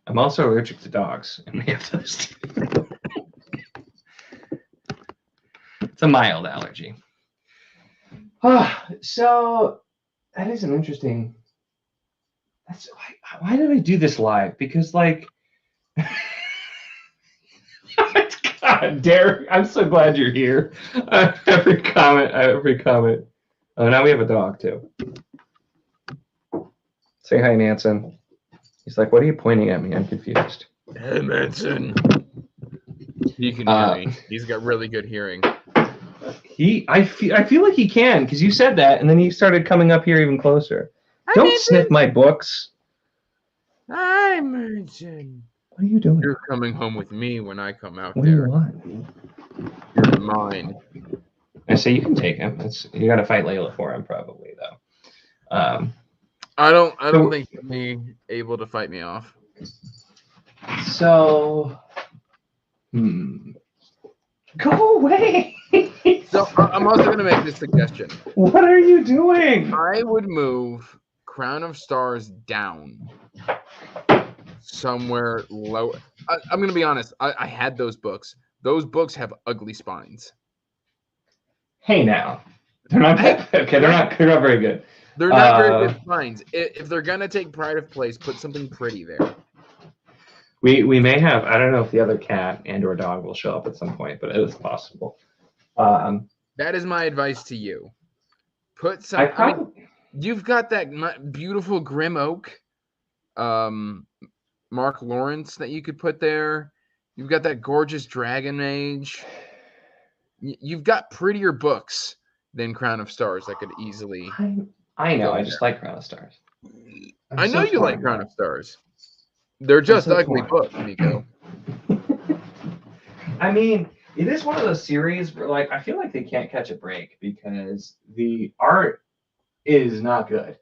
I'm also allergic to dogs, and we have those too. It's a mild allergy. So that is an interesting. That's why did I do this live? Because like, God, Derek, I'm so glad you're here. Every comment. Oh, now we have a dog too. Say hi, Nansen. He's like, what are you pointing at me? I'm confused. Hey, Manson. He can hear me. He's got really good hearing. I feel like he can, because you said that, and then he started coming up here even closer. Don't sniff my books. Hi, Manson. What are you doing? You're coming home with me when I come out What there. do you want? You're mine. I say you can take him. You got to fight Layla for him, probably though. I don't think he'll be able to fight me off. So, go away. So I'm also going to make this suggestion. What are you doing? I would move Crown of Stars down somewhere low. I'm going to be honest. I had those books. Those books have ugly spines. Hey, now. They're not that, okay. They're not very good. They're not very good spines. If they're going to take pride of place, put something pretty there. We may have. I don't know if the other cat and or dog will show up at some point, but it is possible. That is my advice to you. Put some. You've got that beautiful Grim Oak, Mark Lawrence that you could put there. You've got that gorgeous Dragon Mage. You've got prettier books than Crown of Stars that could easily. I know. I just like Crown of Stars. I know you like Crown of Stars. They're just ugly books, Nico. I mean, it is one of those series where, like, I feel like they can't catch a break because the art is not good,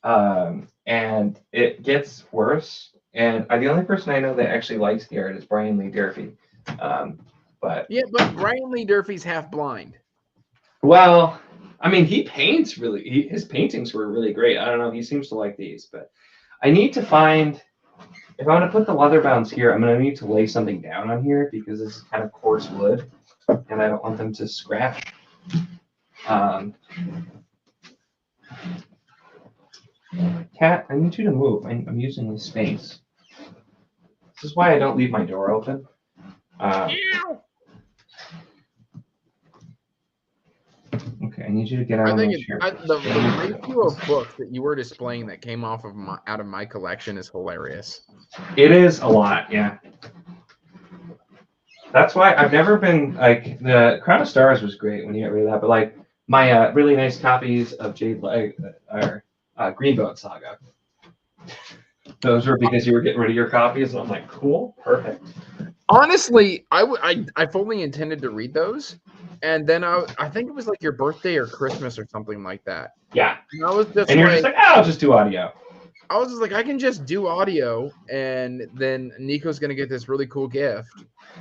and it gets worse. And the only person I know that actually likes the art is Brian Lee Durfee. But Brian Lee Durfee's half blind. Well, I mean, he paints really. His paintings were really great. I don't know. He seems to like these, but I need to find. If I want to put the leather bounds here, I'm going to need to lay something down on here because this is kind of coarse wood, and I don't want them to scratch. Cat, I need you to move. I'm using this space. This is why I don't leave my door open. Okay, I need you to get out of my chair. The ratio of books that you were displaying that came off of out of my collection is hilarious. It is a lot, yeah. That's why I've never been like the Crown of Stars was great when you got rid of that, but like my really nice copies of Jade or Greenboat Saga. Those were because you were getting rid of your copies, and I'm like, cool, perfect. Honestly, I fully intended to read those, and then I think it was like your birthday or Christmas or something like that. Yeah. And I was just you're just like, I'll just do audio. I was just like, I can just do audio, and then Nico's gonna get this really cool gift.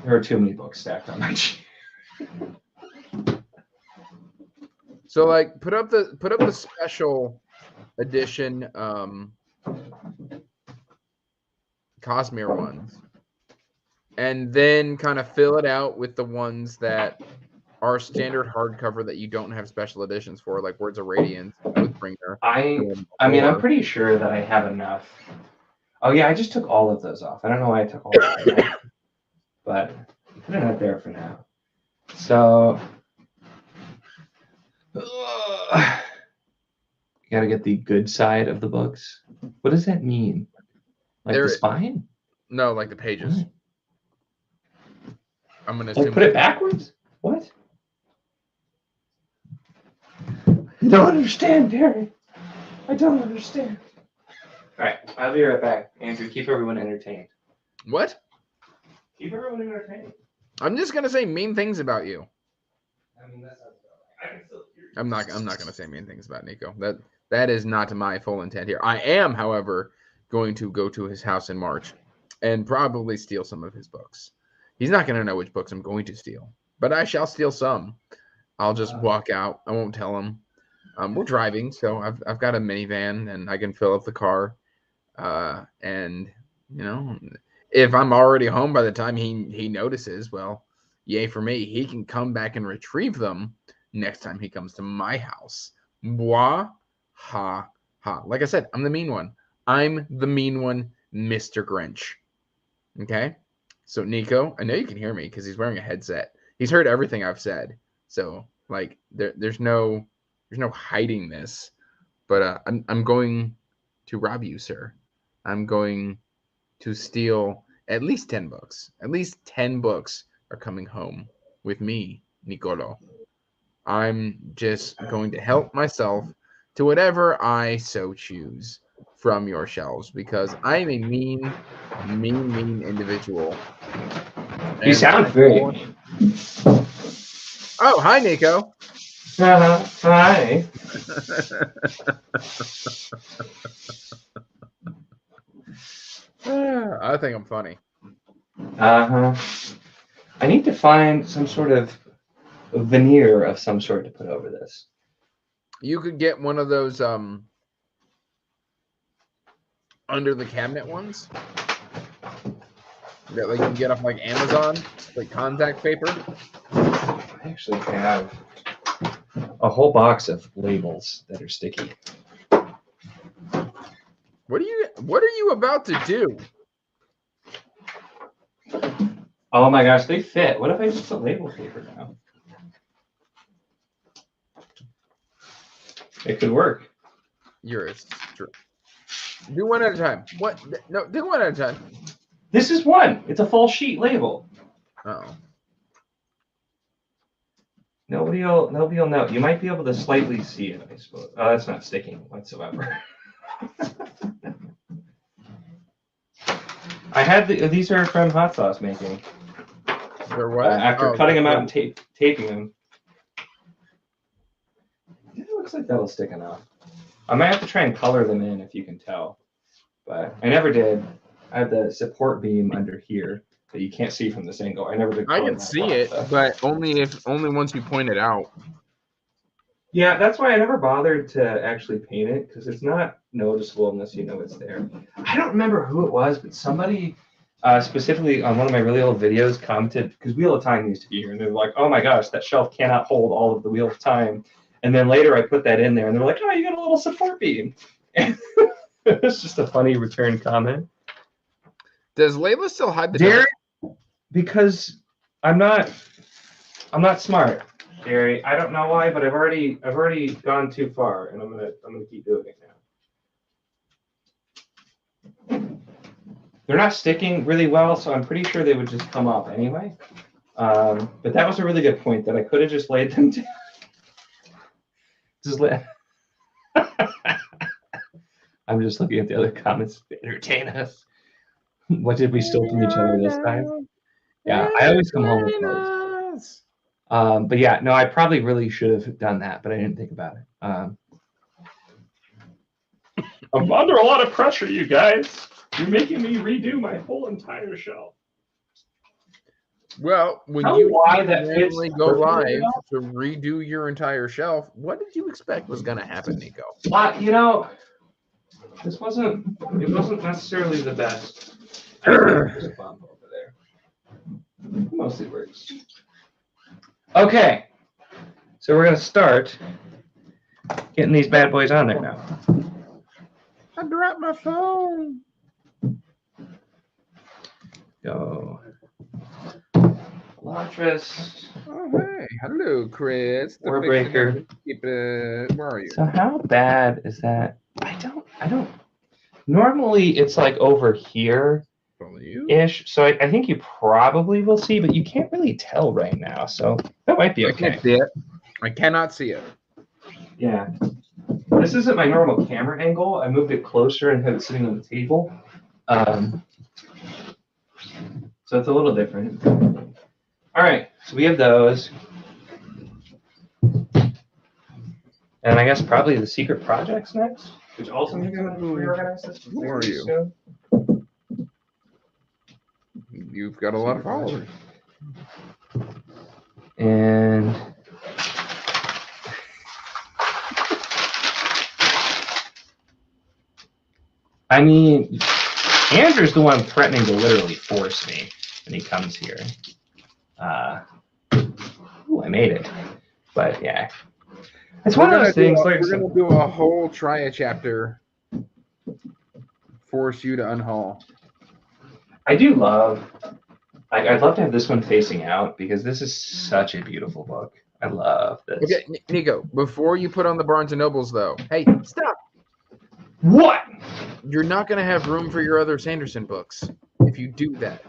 There are too many books stacked on my chair. So like, put up the special edition Cosmere ones, and then kind of fill it out with the ones that are standard hardcover that you don't have special editions for, like Words of Radiance, Oathbringer. I mean, I'm pretty sure that I have enough. Oh yeah, I just took all of those off. I don't know why I took all of them off, but put it out there for now. So, you gotta get the good side of the books. What does that mean? Like the spine? No, like the pages. What? I'm gonna assume put it backwards. What? I don't understand, Derek. I don't understand. All right, I'll be right back. Andrew, keep everyone entertained. What? Keep everyone entertained. I'm just gonna say mean things about you. I mean, that's not. I can still hear you. I'm not gonna say mean things about Nico. That is not my full intent here. I am, however, going to go to his house in March, and probably steal some of his books. He's not going to know which books I'm going to steal, but I shall steal some. I'll just walk out. I won't tell him. We're driving, so I've got a minivan, and I can fill up the car. And you know, if I'm already home by the time he notices, well, yay for me. He can come back and retrieve them next time he comes to my house. Mwah, ha, ha. Like I said, I'm the mean one. I'm the mean one, Mr. Grinch. Okay? So, Nico, I know you can hear me because he's wearing a headset. He's heard everything I've said. So, like, there's no hiding this. But I'm going to rob you, sir. I'm going to steal at least 10 books. At least 10 books are coming home with me, Nicolo. I'm just going to help myself to whatever I so choose from your shelves because I'm a mean individual. You sound very mean. Oh, hi, Nico. Hi. I think I'm funny. I need to find some sort of veneer of some sort to put over this. You could get one of those under the cabinet ones that like you can get off like Amazon, like contact paper. I actually have a whole box of labels that are sticky. What are you about to do? Oh my gosh, they fit. What if I just put label paper down? It could work. You're a do one at a time. What? No, do one at a time. This is one. It's a full sheet label. Oh. Nobody will know. You might be able to slightly see it, I suppose. Oh, that's not sticking whatsoever. I had these are from Hot Sauce making. They're what? After cutting them out and taping them. It looks like that'll stick enough. I might have to try and color them in if you can tell. But I never did. I have the support beam under here that you can't see from this angle. I never did. I can see it, but only once you point it out. Yeah, that's why I never bothered to actually paint it because it's not noticeable unless you know it's there. I don't remember who it was, but somebody specifically on one of my really old videos commented because Wheel of Time used to be here, and they're like, "Oh my gosh, that shelf cannot hold all of the Wheel of Time." And then later I put that in there, and they're like, "Oh, you got a little support beam." It's just a funny return comment. Does Layla still hide the Derek? Because I'm not smart. Gary, I don't know why, but I've already gone too far, and I'm gonna keep doing it now. They're not sticking really well, so I'm pretty sure they would just come off anyway. But that was a really good point that I could have just laid them down. I'm just looking at the other comments to entertain us. What did we steal from each other this time? Yeah, I always come home with those. But yeah, no, I probably really should have done that, but I didn't think about it. I'm under a lot of pressure, you guys. You're making me redo my whole entire shelf. Well, when you randomly go live to redo your entire shelf, what did you expect was going to happen, Nico? You know, it wasn't necessarily the best. There's a bump over there. It mostly works. Okay, so we're gonna start getting these bad boys on there now. I dropped my phone. Go. Elantris. Oh, hey. Hello, Chris. Warbreaker. Where are you? So how bad is that? I don't. Normally it's like over here ish. So I think you probably will see, but you can't really tell right now. So that might be okay. I can't see it. I cannot see it. Yeah. This isn't my normal camera angle. I moved it closer and had it sitting on the table. So it's a little different. All right, so we have those. And I guess probably the secret projects next, which also maybe I'm going to reorganize this. Who are you? Soon. You've got a lot of followers. And I mean, Andrew's the one threatening to literally force me when he comes here. Ooh, I made it. But yeah, it's one of those things. We're gonna do a whole try a chapter. Force you to unhaul. I do love. I'd love to have this one facing out because this is such a beautiful book. I love this. Okay, Nico, before you put on the Barnes & Nobles, though, hey, stop. What? You're not going to have room for your other Sanderson books if you do that.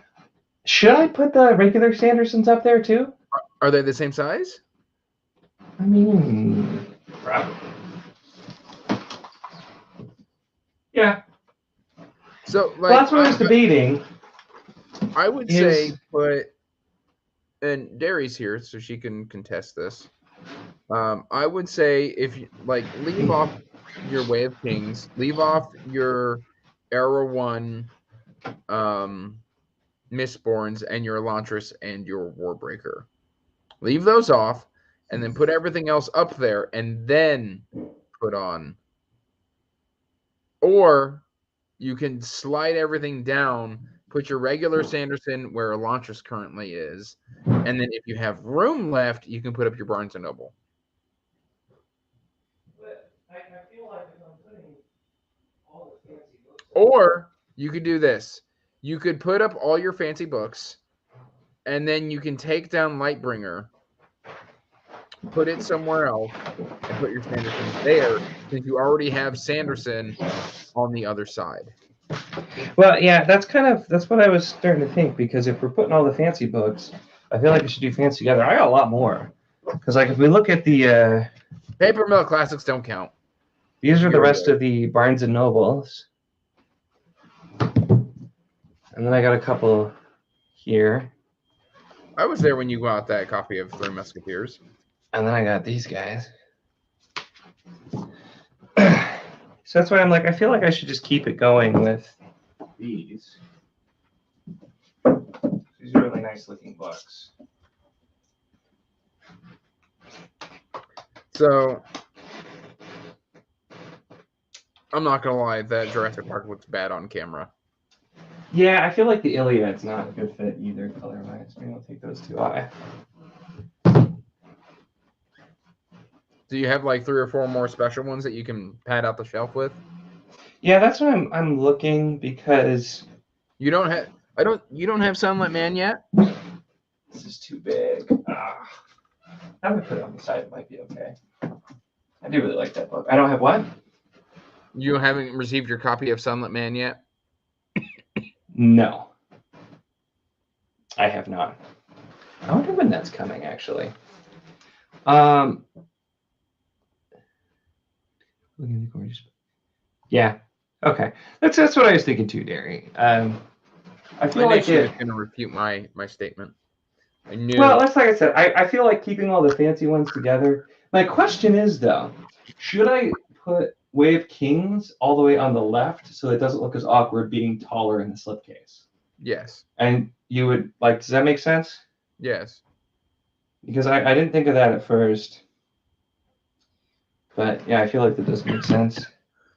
Should I put the regular Sandersons up there, too? Are they the same size? I mean, probably. Yeah. So, like, well, that's what I was debating. I would say put, and Derry's here, so she can contest this. I would say if you like, leave off your Way of Kings, leave off your Era 1 Mistborns and your Elantris and your Warbreaker. Leave those off, and then put everything else up there, and then put on. Or you can slide everything down. Put your regular Sanderson where Elantris currently is, and then if you have room left, you can put up your Barnes & Noble. But I feel like if I'm putting all the fancy books... Or you could do this. You could put up all your fancy books, and then you can take down Lightbringer, put it somewhere else, and put your Sanderson there, since you already have Sanderson on the other side. Well, yeah, that's what I was starting to think, because if we're putting all the fancy books, I feel like we should do fancy together. I got a lot more. Because, like, if we look at the... Paper Mill Classics don't count. These are the rest of the Barnes & Nobles. And then I got a couple here. I was there when you got that copy of Three Musketeers. And then I got these guys. So that's why I'm like, I feel like I should just keep it going with these. These are really nice looking books. So, I'm not going to lie, that Jurassic Park looks bad on camera. Yeah, I feel like the Iliad's not a good fit either color-wise. Maybe I'll take those two off. Do you have like 3 or 4 more special ones that you can pad out the shelf with? Yeah, that's what I'm looking, because you don't have Sunlit Man yet? This is too big. I would put it on the side. It might be okay. I do really like that book. I don't have what? You haven't received your copy of Sunlit Man yet? No. I have not. I wonder when that's coming, actually. Yeah. Okay. That's what I was thinking too, Derry. I feel like you're going to refute my statement. I knew. Well, that's like I said. I feel like keeping all the fancy ones together. My question is, though, should I put Way of Kings all the way on the left so it doesn't look as awkward being taller in the slipcase? Yes. And you would like? Does that make sense? Yes. Because I didn't think of that at first. But yeah, I feel like that does make sense.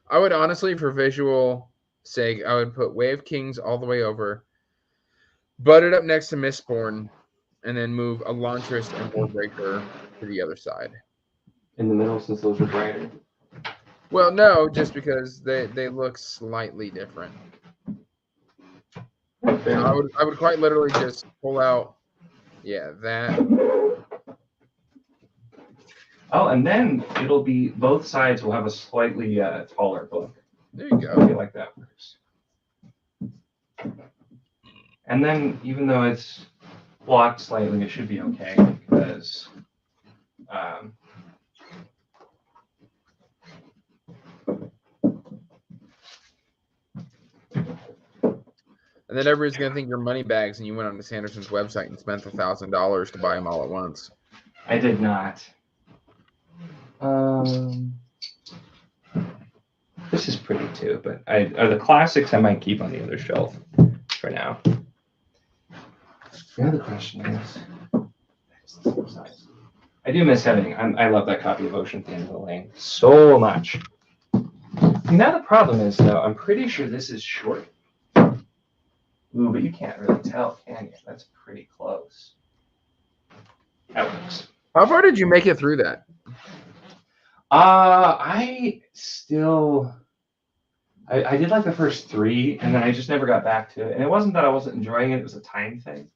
I would honestly, for visual sake, I would put Way of Kings all the way over, butt it up next to Mistborn, and then move Elantris and Warbreaker to the other side. In the middle, since those are brighter. Well, no, just because they look slightly different. I would quite literally just pull out, that. Oh, and then it'll be both sides will have a slightly taller book. There you go. I feel like that works. And then, even though it's blocked slightly, it should be okay because. And then everybody's going to think you're money bags and you went on to Sanderson's website and spent $1,000 to buy them all at once. I did not. This is pretty too, but the classics I might keep on the other shelf for now. Now the question is, I do miss having. I love that copy of Ocean at the End of the Lane so much. Now the problem is though, I'm pretty sure this is short. Ooh, but you can't really tell, can you? That's pretty close. That works. How far did you make it through that? I did like the first 3, and then I just never got back to it. And it wasn't that I wasn't enjoying it; it was a time thing.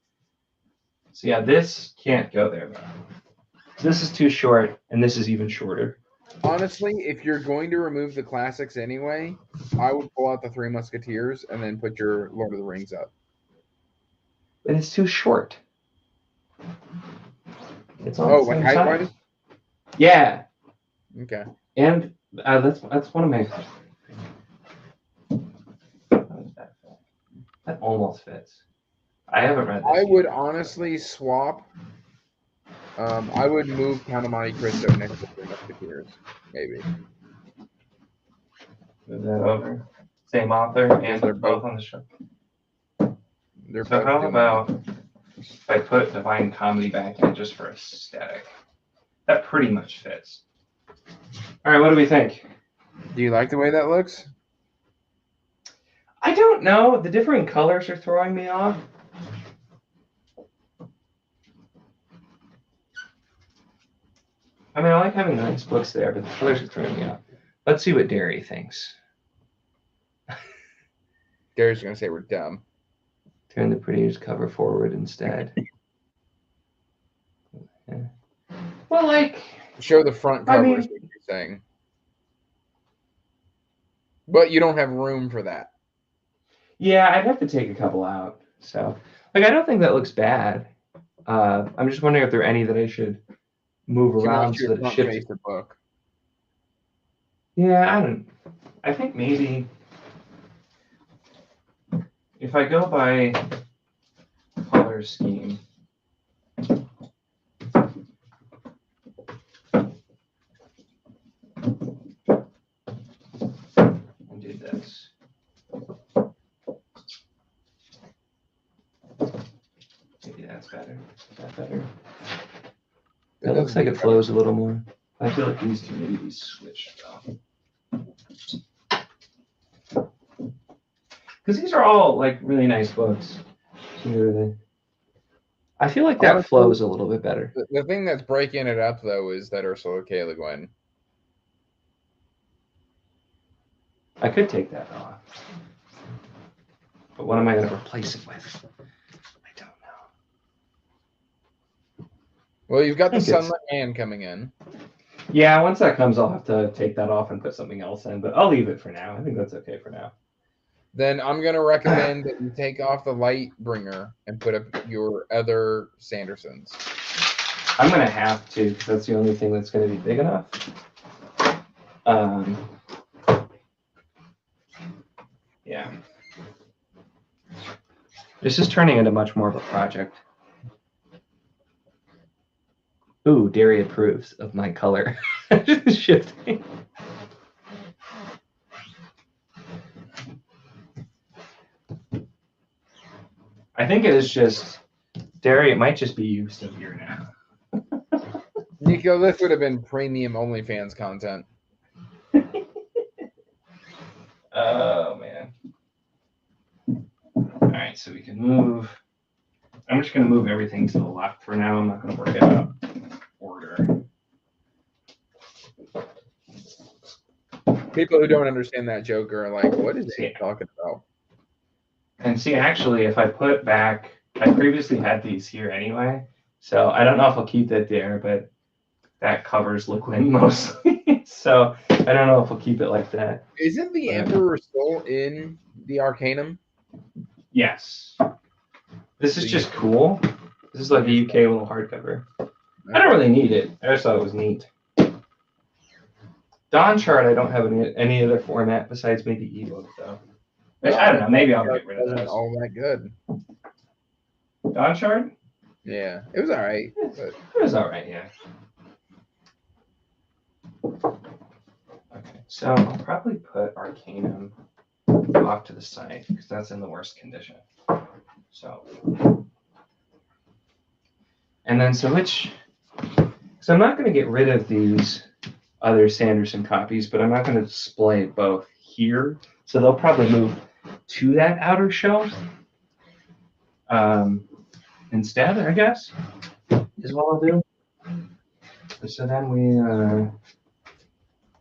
So yeah, this can't go there though. This is too short, and this is even shorter. Honestly, if you're going to remove the classics anyway, I would pull out the Three Musketeers and then put your Lord of the Rings up. But it's too short. It's on the same side. Yeah. Okay. And that's one of my. That almost fits. I haven't read this. I would honestly swap. I would move Count of Monte Cristo next to Three Musketeers, maybe. Move that over. Same author, and they're both on the show. They're so how about if I put Divine Comedy back in just for aesthetic? That pretty much fits. All right, what do we think? Do you like the way that looks? I don't know. The different colors are throwing me off. I mean, I like having nice books there, but the colors are throwing me off. Let's see what Derry thinks. Derry's going to say we're dumb. Turn the prettiest cover forward instead. Yeah. Well, like... Show the front cover is what you're saying. But you don't have room for that. Yeah, I'd have to take a couple out. So, like, I don't think that looks bad. I'm just wondering if there are any that I should move around so that it shifts. The book. Yeah, I think maybe if I go by color scheme. And do this. Maybe that's better. Is that better? That looks like it flows a little more. I feel like these two maybe be switched though. Because these are all like really nice books. I feel like that flows a little bit better. The thing that's breaking it up though is that Ursula K. Le Guin. I could take that off. But what am I going to replace it with? I don't know. Well, you've got the Sunlit Man coming in. Yeah, once that comes, I'll have to take that off and put something else in. But I'll leave it for now. I think that's okay for now. Then I'm going to recommend that you take off the Lightbringer and put up your other Sandersons. I'm going to have to, because that's the only thing that's going to be big enough. Yeah. This is turning into much more of a project. Ooh, Derry approves of my color. Shifting. I think it is just, Derry, it might just be you still here now. Nico, this would have been premium OnlyFans content. Oh, man. All right, so we can move. I'm just going to move everything to the left for now. I'm not going to worry about order. People who don't understand that joke are like, what is he talking about? And see, actually, if I put back, I previously had these here anyway, so I don't know if I'll keep that there, but that covers Le Guin mostly. So I don't know if I'll keep it like that. Isn't the Emperor still in the Arcanum? Yes. This is just cool. This is like a UK little hardcover. I don't really need it. I just thought it was neat. Dawn Chart, I don't have any other format besides maybe ebook though. I don't know. Maybe I'll get rid of those. All that good. Dawn Chart? Yeah, it was all right. But... It was all right, yeah. Okay, so I'll probably put Arcanum off to the side because that's in the worst condition. So And then so I'm not going to get rid of these other Sanderson copies, but I'm not going to display both here. So they'll probably move to that outer shelf instead, I guess, is what I'll do. So then we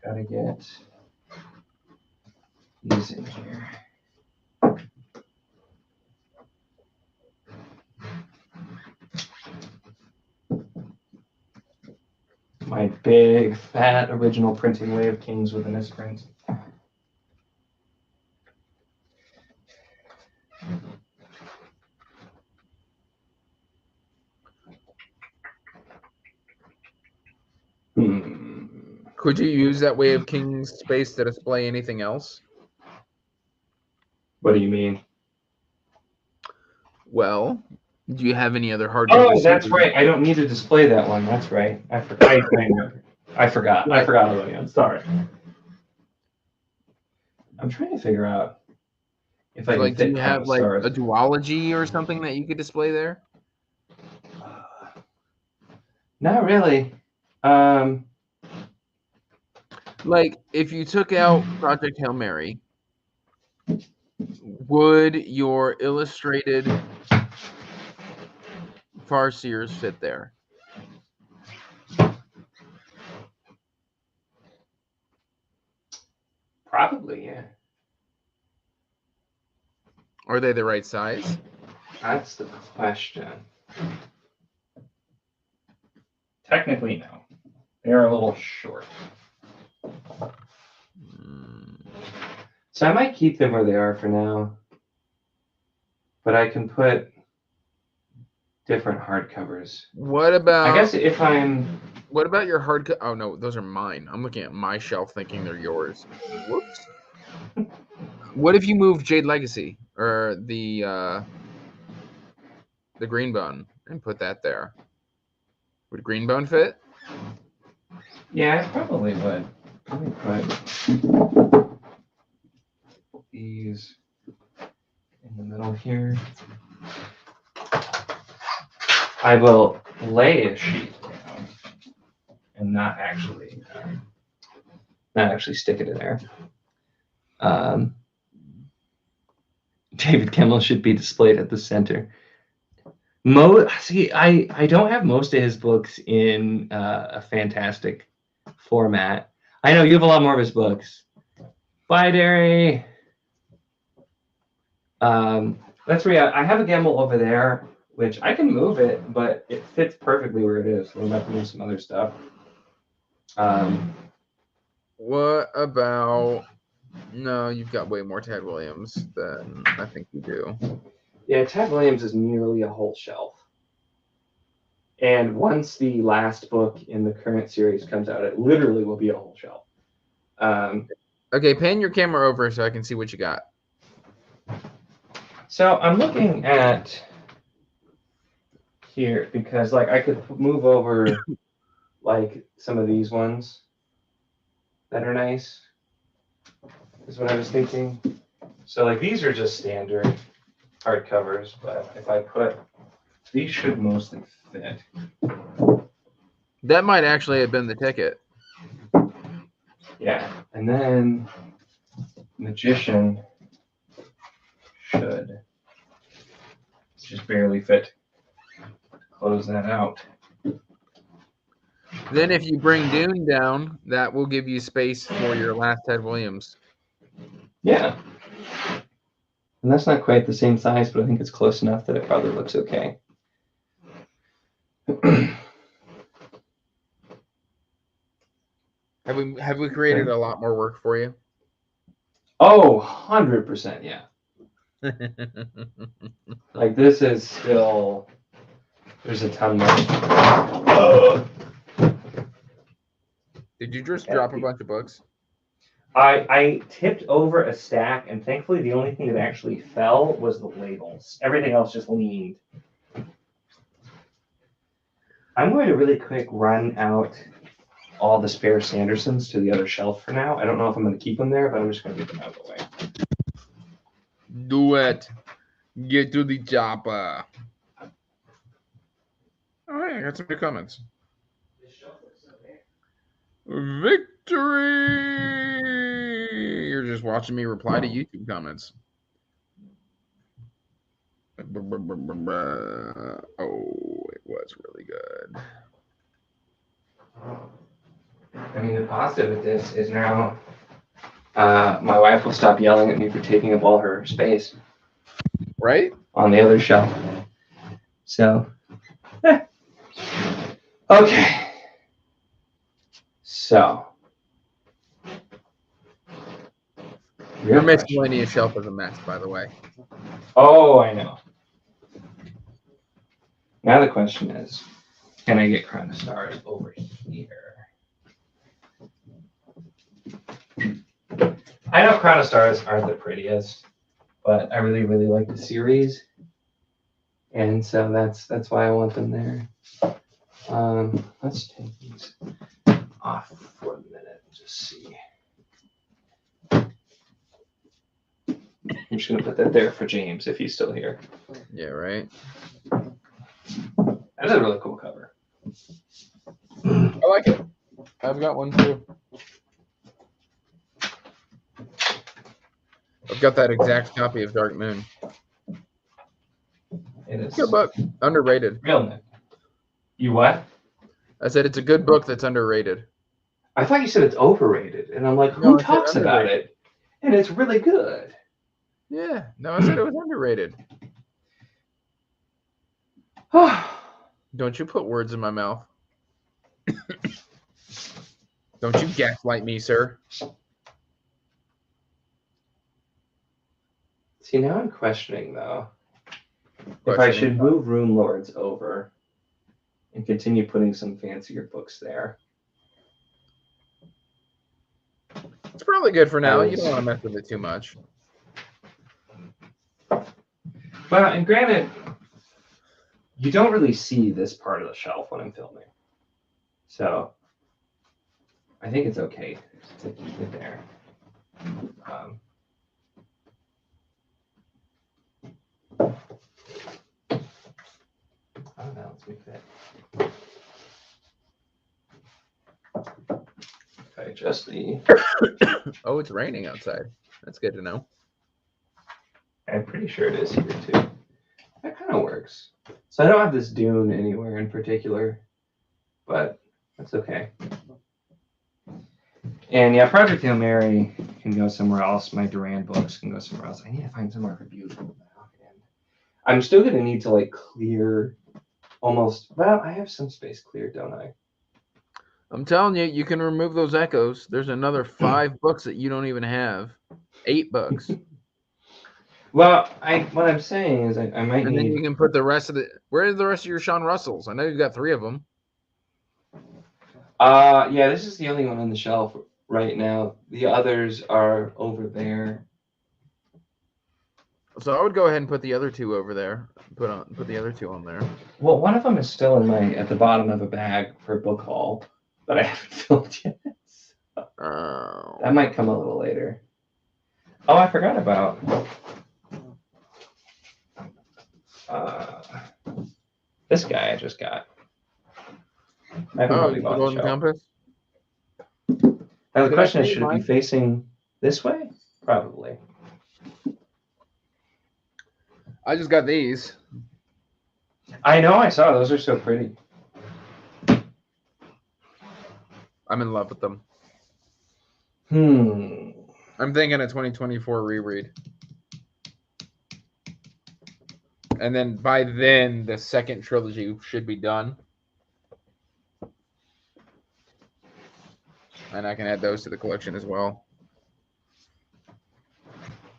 got to get these in here. My big, fat, original printing Way of Kings with a misprint. Could you use that Way of Kings space to display anything else? What do you mean? Well, do you have any other hard? Oh, that's right. I don't need to display that one. That's right. I forgot. I forgot. Right. I forgot about it. Sorry. I'm trying to figure out if I can Do fit you have like stars. a duology or something that you could display there? Not really. Like if you took out Project Hail Mary, would your illustrated Farseers fit there? Probably, yeah. Are they the right size? That's the question. Technically, no. They're a little short. So I might keep them where they are for now. But I can put different hardcovers. What about? I guess if I'm. What about your hardcover? Oh no, those are mine. I'm looking at my shelf, thinking they're yours. Whoops. What if you moved Jade Legacy or the Greenbone and put that there? Would Greenbone fit? Yeah, I probably would. Let me put these in the middle here. I will lay a sheet down and not actually stick it in there. David Kimmel should be displayed at the center. I don't have most of his books in a fantastic format. I know you have a lot more of his books. Bye, Derry. That's where I have a Gamble over there, which I can move it, but it fits perfectly where it is. We'll have to move some other stuff. What about? No, you've got way more Tad Williams than I think you do. Yeah, Tad Williams is nearly a whole shelf. And once the last book in the current series comes out, it literally will be a whole shelf. Okay, pan your camera over so I can see what you got. So I'm looking at here because I could move over some of these ones that are nice, is what I was thinking. So these are just standard hardcovers, but if I put, these should mostly fit. That might actually have been the ticket. Yeah, and then Magician should just barely fit. Close that out. Then if you bring Dune down, that will give you space for your last Ted Williams. Yeah. And that's not quite the same size, but I think it's close enough that it probably looks okay. Have we created a lot more work for you? Oh, 100%, yeah. This is still, there's a ton more. Did you just drop a bunch of books? I tipped over a stack, and thankfully the only thing that actually fell was the labels. Everything else just leaned. I'm going to really quick run out all the spare Sandersons to the other shelf for now. I don't know if I'm going to keep them there, but I'm just going to get them out of the way. Do it. Get to the chopper. All right, I got some new comments. Victory! You're just watching me reply to YouTube comments. Oh, it was really good. I mean, the positive of this is now my wife will stop yelling at me for taking up all her space. Right? On the other shelf. So, okay. So, Your miscellaneous shelf is a mess, by the way. Oh, I know. Now the question is, can I get Crown of Stars over here? I know Crown of Stars aren't the prettiest, but I really, really like the series. And so that's why I want them there. Let's take these off for a minute and just see. I'm just gonna put that there for James if he's still here. Yeah, right. That's a really cool cover. I like it. I've got one too. I've got that exact copy of Dark Moon. It is good book. Underrated. Real Nick. You what? I said it's a good book that's underrated. I thought you said it's overrated, and I'm like, who talks about it? And it's really good. Yeah. No, I said it was underrated. Don't you put words in my mouth. Don't you gaslight me, sir. See, now I'm questioning, though, if I should move Rune Lords over and continue putting some fancier books there. It's probably good for now. You don't want to mess with it too much. Well, and granted, you don't really see this part of the shelf when I'm filming. So I think it's okay to keep it there. Oh, no, let's make that. If I adjust the... Oh, it's raining outside. That's good to know. I'm pretty sure it is here, too. That kind of works. So I don't have this dune anywhere in particular, but that's okay. And yeah, Project Hail Mary can go somewhere else. My Duran books can go somewhere else. I need to find somewhere for beautiful now. And I'm still going to need to like clear almost, well, I have some space cleared, don't I? I'm telling you, you can remove those echoes. There's another 5 books that you don't even have. 8 books. Well, what I'm saying is I might need... And then you can put the rest of the... Where's the rest of your Sean Russells? I know you've got 3 of them. Yeah, this is the only one on the shelf right now. The others are over there. So I would go ahead and put the other 2 over there. Put the other 2 on there. Well, one of them is still at the bottom of a bag for book haul, but I haven't filled yet. So that might come a little later. Oh, I forgot about this guy I just got. I haven't really bought the compass. Now the question is, should it be facing this way? Probably. I just got these. I know, I saw. Those are so pretty. I'm in love with them. I'm thinking a 2024 reread. And then by then, the second trilogy should be done. And I can add those to the collection as well.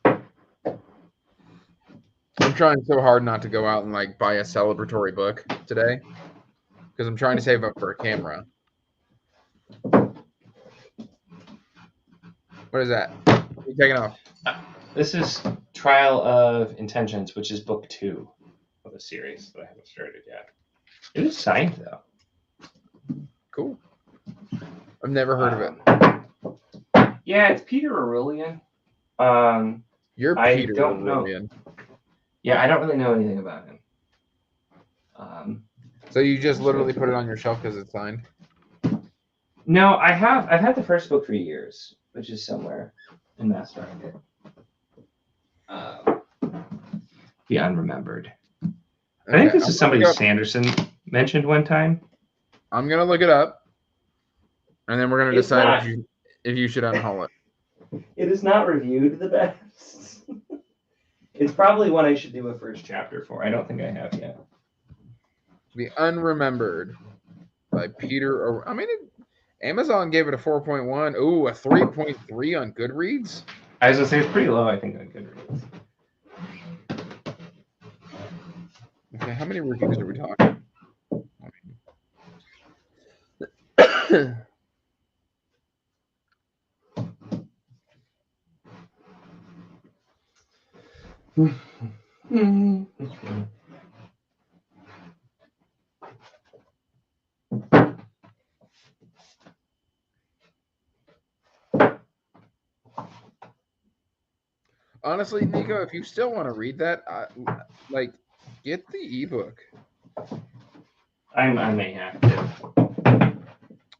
I'm trying so hard not to go out and like buy a celebratory book today because I'm trying to save up for a camera. What is that? What are you taking off? This is Trial of Intentions, which is book 2 of the series that I haven't started yet. It is signed though. Cool. I've never heard of it. Yeah, it's Peter Aurelian. You're Peter Aurelian. Yeah, I don't really know anything about him. So you just literally put it on your shelf because it's signed? No, I've had the first book for years, which is somewhere in Master Market. The Unremembered. Okay. I think this is somebody Sanderson mentioned one time. I'm gonna look it up, and then we're gonna decide if you should unhaul it. It is not reviewed the best. It's probably one I should do a first chapter for. I don't think I have yet. The Unremembered by Peter. Amazon gave it a 4.1. Ooh, a 3.3 on Goodreads. I was gonna say it's pretty low, I think, on Goodreads. Okay, how many reviews are we talking? Honestly, Nico, if you still want to read that, get the ebook. I may have to.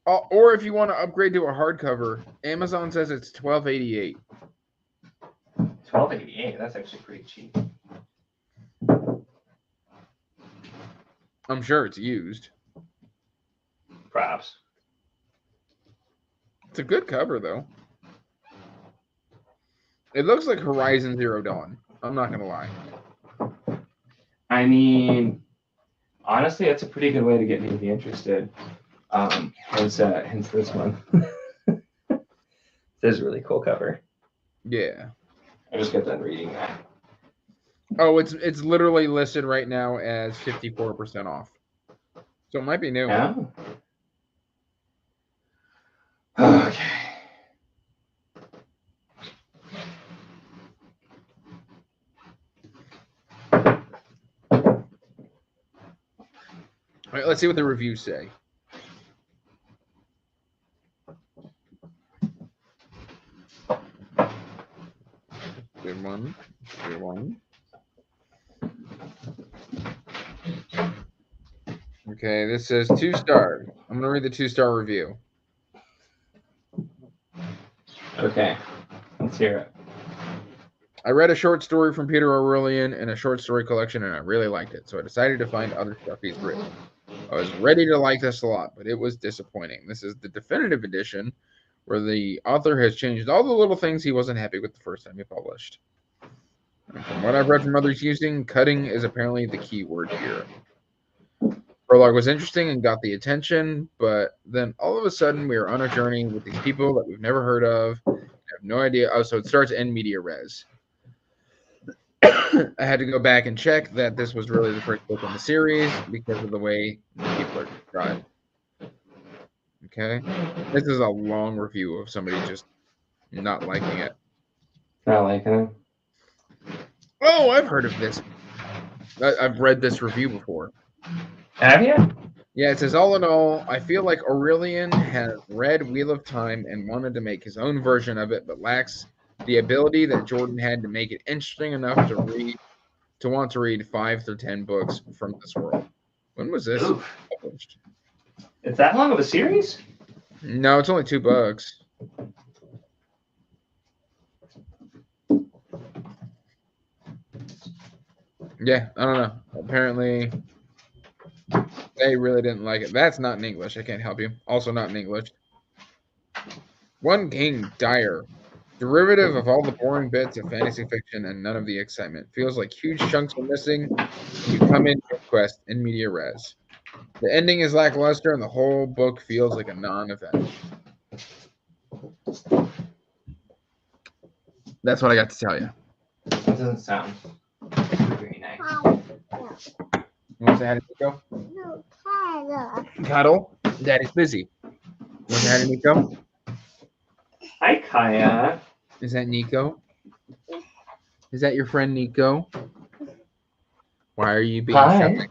Or if you want to upgrade to a hardcover, Amazon says it's $12.88. $12.88. That's actually pretty cheap. I'm sure it's used. Props. It's a good cover, though. It looks like Horizon Zero Dawn. I'm not gonna lie. I mean, honestly, that's a pretty good way to get me to be interested. Hence this one. This is a really cool cover. Yeah. I just got done reading that. Oh, it's literally listed right now as 54% off. So it might be new. Yeah. Okay. All right, let's see what the reviews say. Good one. Good one. Okay, this says 2-star. I'm going to read the 2-star review. Okay, let's hear it. I read a short story from Peter Aurelian in a short story collection, and I really liked it, so I decided to find other stuff he's written. I was ready to like this a lot, but it was disappointing. This is the definitive edition, where the author has changed all the little things he wasn't happy with the first time he published. And from what I've read from others using, cutting is apparently the key word here. Prologue was interesting and got the attention, but then all of a sudden we are on a journey with these people that we've never heard of. I have no idea. Oh, so it starts in media res. I had to go back and check that this was really the first book in the series because of the way people are described. Okay. This is a long review of somebody just not liking it. Not liking it? Oh, I've heard of this. I've read this review before. Have you? Yeah, it says, all in all, I feel like Aurelian has read Wheel of Time and wanted to make his own version of it, but lacks the ability that Jordan had to make it interesting enough to want to read 5 through 10 books from this world. When was this published? It's that long of a series? No, it's only 2 books. Yeah, I don't know. Apparently, they really didn't like it. That's not in English. I can't help you. Also not in English. One King Dire. Derivative of all the boring bits of fantasy fiction and none of the excitement. Feels like huge chunks are missing when you come in to quest in media res. The ending is lackluster and the whole book feels like a non-event. That's what I got to tell you. That doesn't sound very nice. You want to say hi to Nico? No, Tyler. Cuddle? Daddy's busy. You want to say hi to Nico? Hi, Kaya. Is that Nico? Is that your friend Nico? Why are you being shy?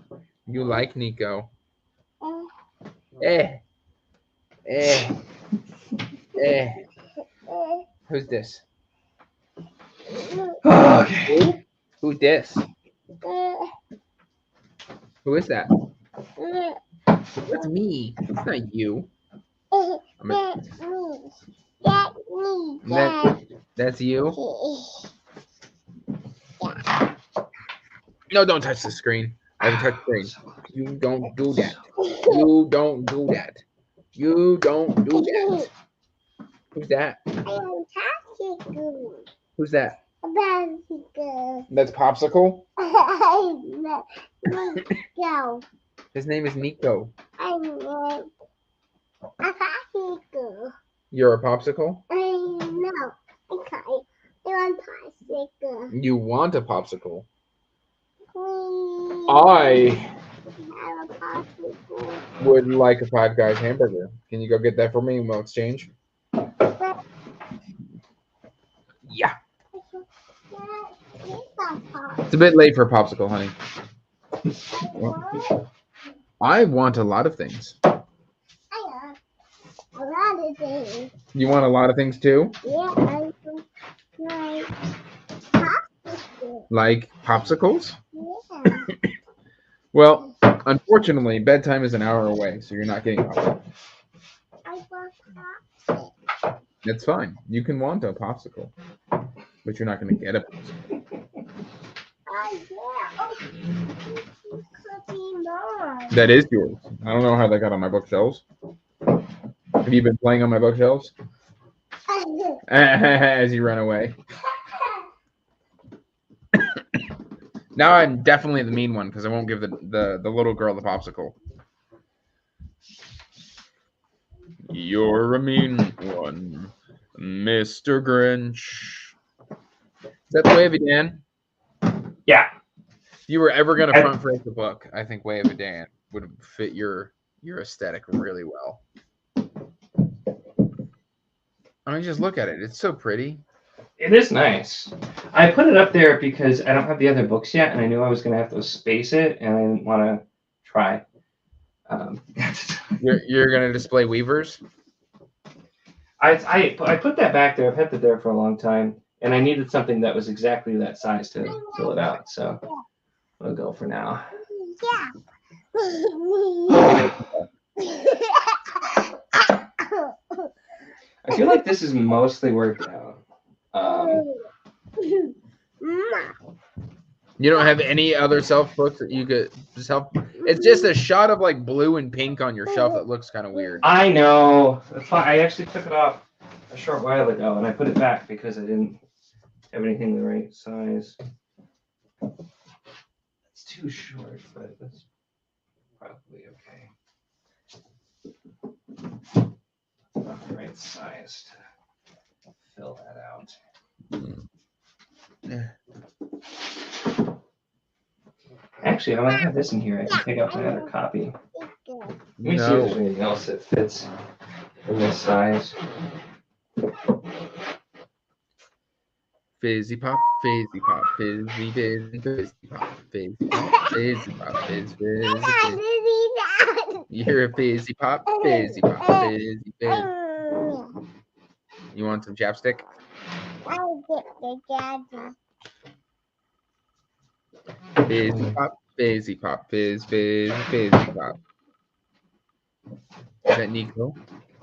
You like Nico. Who's this? Okay. Who's this? Who is that? That's me. It's not you. That's you. No, don't touch the screen. I haven't touched the screen. You don't do that. You don't do that. You don't do that. Who's that? Who's that? That's Popsicle? His name is Nico. You're a Popsicle? You want a Popsicle? I would like a Five Guys hamburger. Can you go get that for me and we'll exchange? Yeah. It's a bit late for a Popsicle, honey. I want a lot of things. You want a lot of things too? Yeah, Like popsicles? yeah. Well, unfortunately, bedtime is an hour away, so you're not getting popsicle. That's fine. You can want a popsicle, but you're not going to get a popsicle. That is yours. I don't know how that got on my bookshelves. Have you been playing on my bookshelves? As you run away. Now I'm definitely the mean one because I won't give the little girl the popsicle. You're a mean one, Mr. Grinch. Is that the way of it, Dan? Yeah. If you were ever going to front face the book, I think Way of a Dan would fit your aesthetic really well. I mean, just look at it. It's so pretty. It is nice. I put it up there because I don't have the other books yet, and I knew I was going to have to space it, and I didn't want to try. You're going to display Weavers? I put that back there. I've had that there for a long time, and I needed something that was exactly that size to fill it out. So I'll go for now. I feel like this is mostly worked out. You don't have any other self books that you could self? It's just a shot of like blue and pink on your shelf that looks kind of weird. I know. That's why I actually took it off a short while ago, and I put it back because I didn't have anything the right size. It's too short, but that's probably okay. Not the right size to fill that out. Yeah. Actually, I might have this in here. I can pick up another copy. Let me see if there's anything else that fits in this size. Fizzy pop, fizzy pop, fizzy, fizzy, fizzy pop, fizzy pop, fizzy pop, fizz, fizz, fizz. You're a fizzy pop, fizzy pop, fizzy, fizz. You want some chapstick? Fizzy pop, fizzy pop, fizz, fizz, fizzy pop. Is that Nico?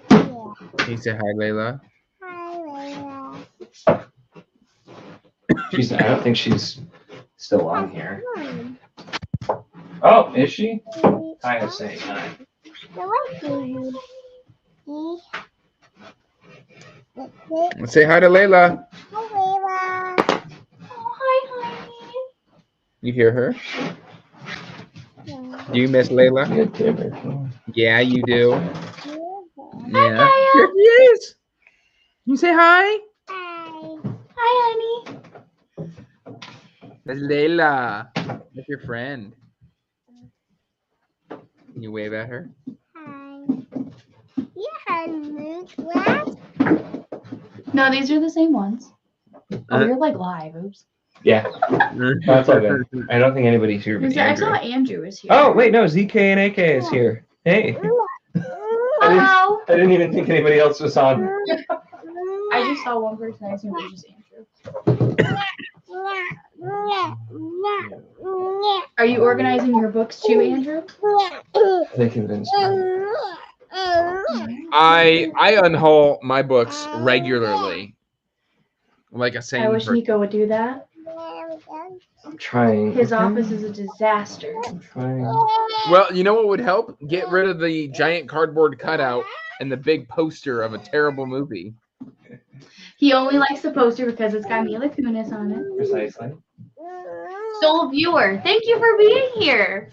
Can you say hi, Layla? I don't think she's still on here. Oh, is she? I have to say hi. Let's say hi to Layla. You hear her? Do you miss Layla? Yeah, you do. Yeah. Here she is. You say hi? Hi, honey. That's Layla. That's your friend. Can you wave at her? Hi. You had mood glass? No, these are the same ones. Oh, you're like live. Oops. Yeah, that's all good. I don't think anybody's here but I saw Andrew. Andrew is here. Oh, wait, no, ZK and AK is here. Hey. Hello. I didn't even think anybody else was on. I just saw one person. I assumed it was just Andrew. Are you organizing your books too, Andrew? They convinced me. I unhaul my books regularly, like a sane I wish person. Nico would do that. I'm trying. His office is a disaster. I'm trying. Well, you know what would help? Get rid of the giant cardboard cutout and the big poster of a terrible movie. He only likes the poster because it's got Mila Kunis on it. Precisely. Soul viewer, thank you for being here.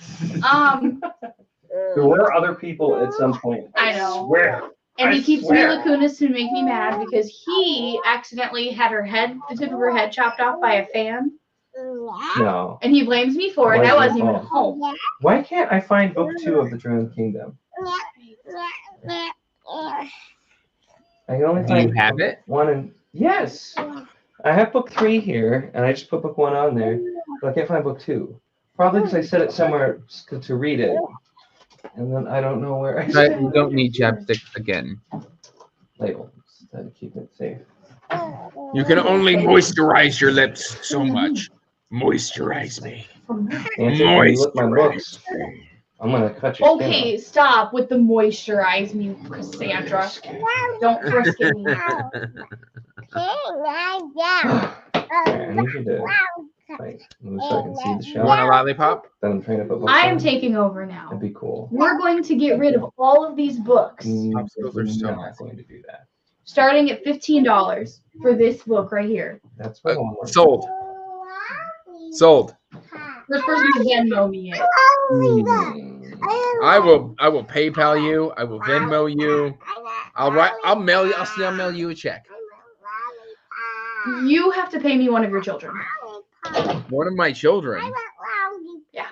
There were other people at some point. I know. Swear. And he I keeps swear. Mila Kunis to make me mad because he accidentally had the tip of her head chopped off by a fan. No. And he blames me for it, and I wasn't even home. Why can't I find book 2 of the Drowned Kingdom? I can only Do find you have it? 1 and yes. I have book 3 here, and I just put book 1 on there, but I can't find book 2. Probably because I set it somewhere to read it, and then I don't know where I set it. You don't need chapstick again. Labels to keep it safe. You can only moisturize your lips so much. Moisturize me. Nancy, when you look at my books, I'm gonna cut your skin Okay, stop with the moisturize me, Cassandra. Don't frisk me. off. I need you to like move so I can see the You shelf. want a lollipop? Then I'm trying to put books I am on. taking over now. That'd be cool. We're going to get rid of all of these books, Popsicles are so not nice. going to do that. starting at $15 for this book right here. That's what I want. Sold. Sold. First person to Venmo me it. I will PayPal you. I will Venmo you. I'll mail you. I'll snail mail you a check. You have to pay me one of your children. One of my children. Yeah.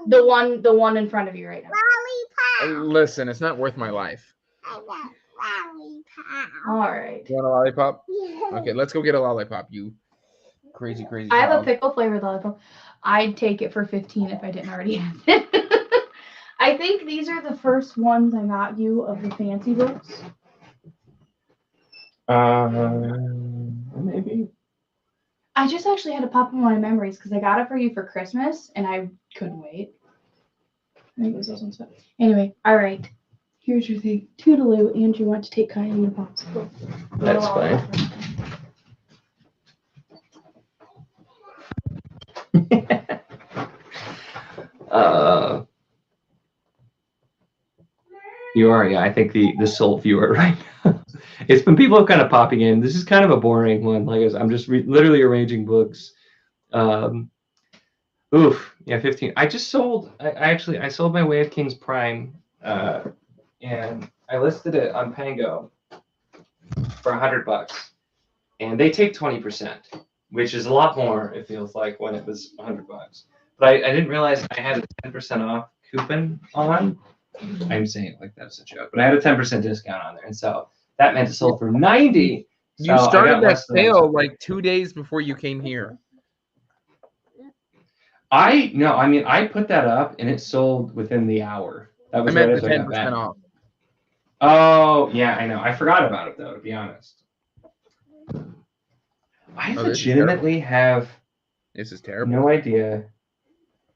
The one in front of you right now. Listen, it's not worth my life. All right. You want a lollipop? Okay, let's go get a lollipop. You crazy. I have a child. pickle flavored lollipop. I'd take it for $15 if I didn't already have it. I think these are the first ones I got you of the fancy books. Maybe. I just actually had to pop in my memories because I got it for you for Christmas and I couldn't wait. I think it was those ones. Anyway, all right. Here's your thing. Toodaloo, and you want to take Kylie a popsicle. That's fine. You are, yeah. I think the sole viewer right now. It's been people kind of popping in. This is kind of a boring one. Like I'm just literally arranging books. Oof, yeah, 15. I just sold. I sold my Way of Kings Prime, and I listed it on Pango for $100, and they take 20%, which is a lot more. It feels like when it was $100, but I didn't realize I had a 10% off coupon on. I'm saying it like that's a joke, but I had a 10% discount on there, and so that meant it sold for $90. You started that sale like 2 days before you came here. I put that up and it sold within the hour. That was I meant right the as I got 10% back. off. Oh yeah, I know. I forgot about it though, to be honest. I legitimately have This is terrible. no idea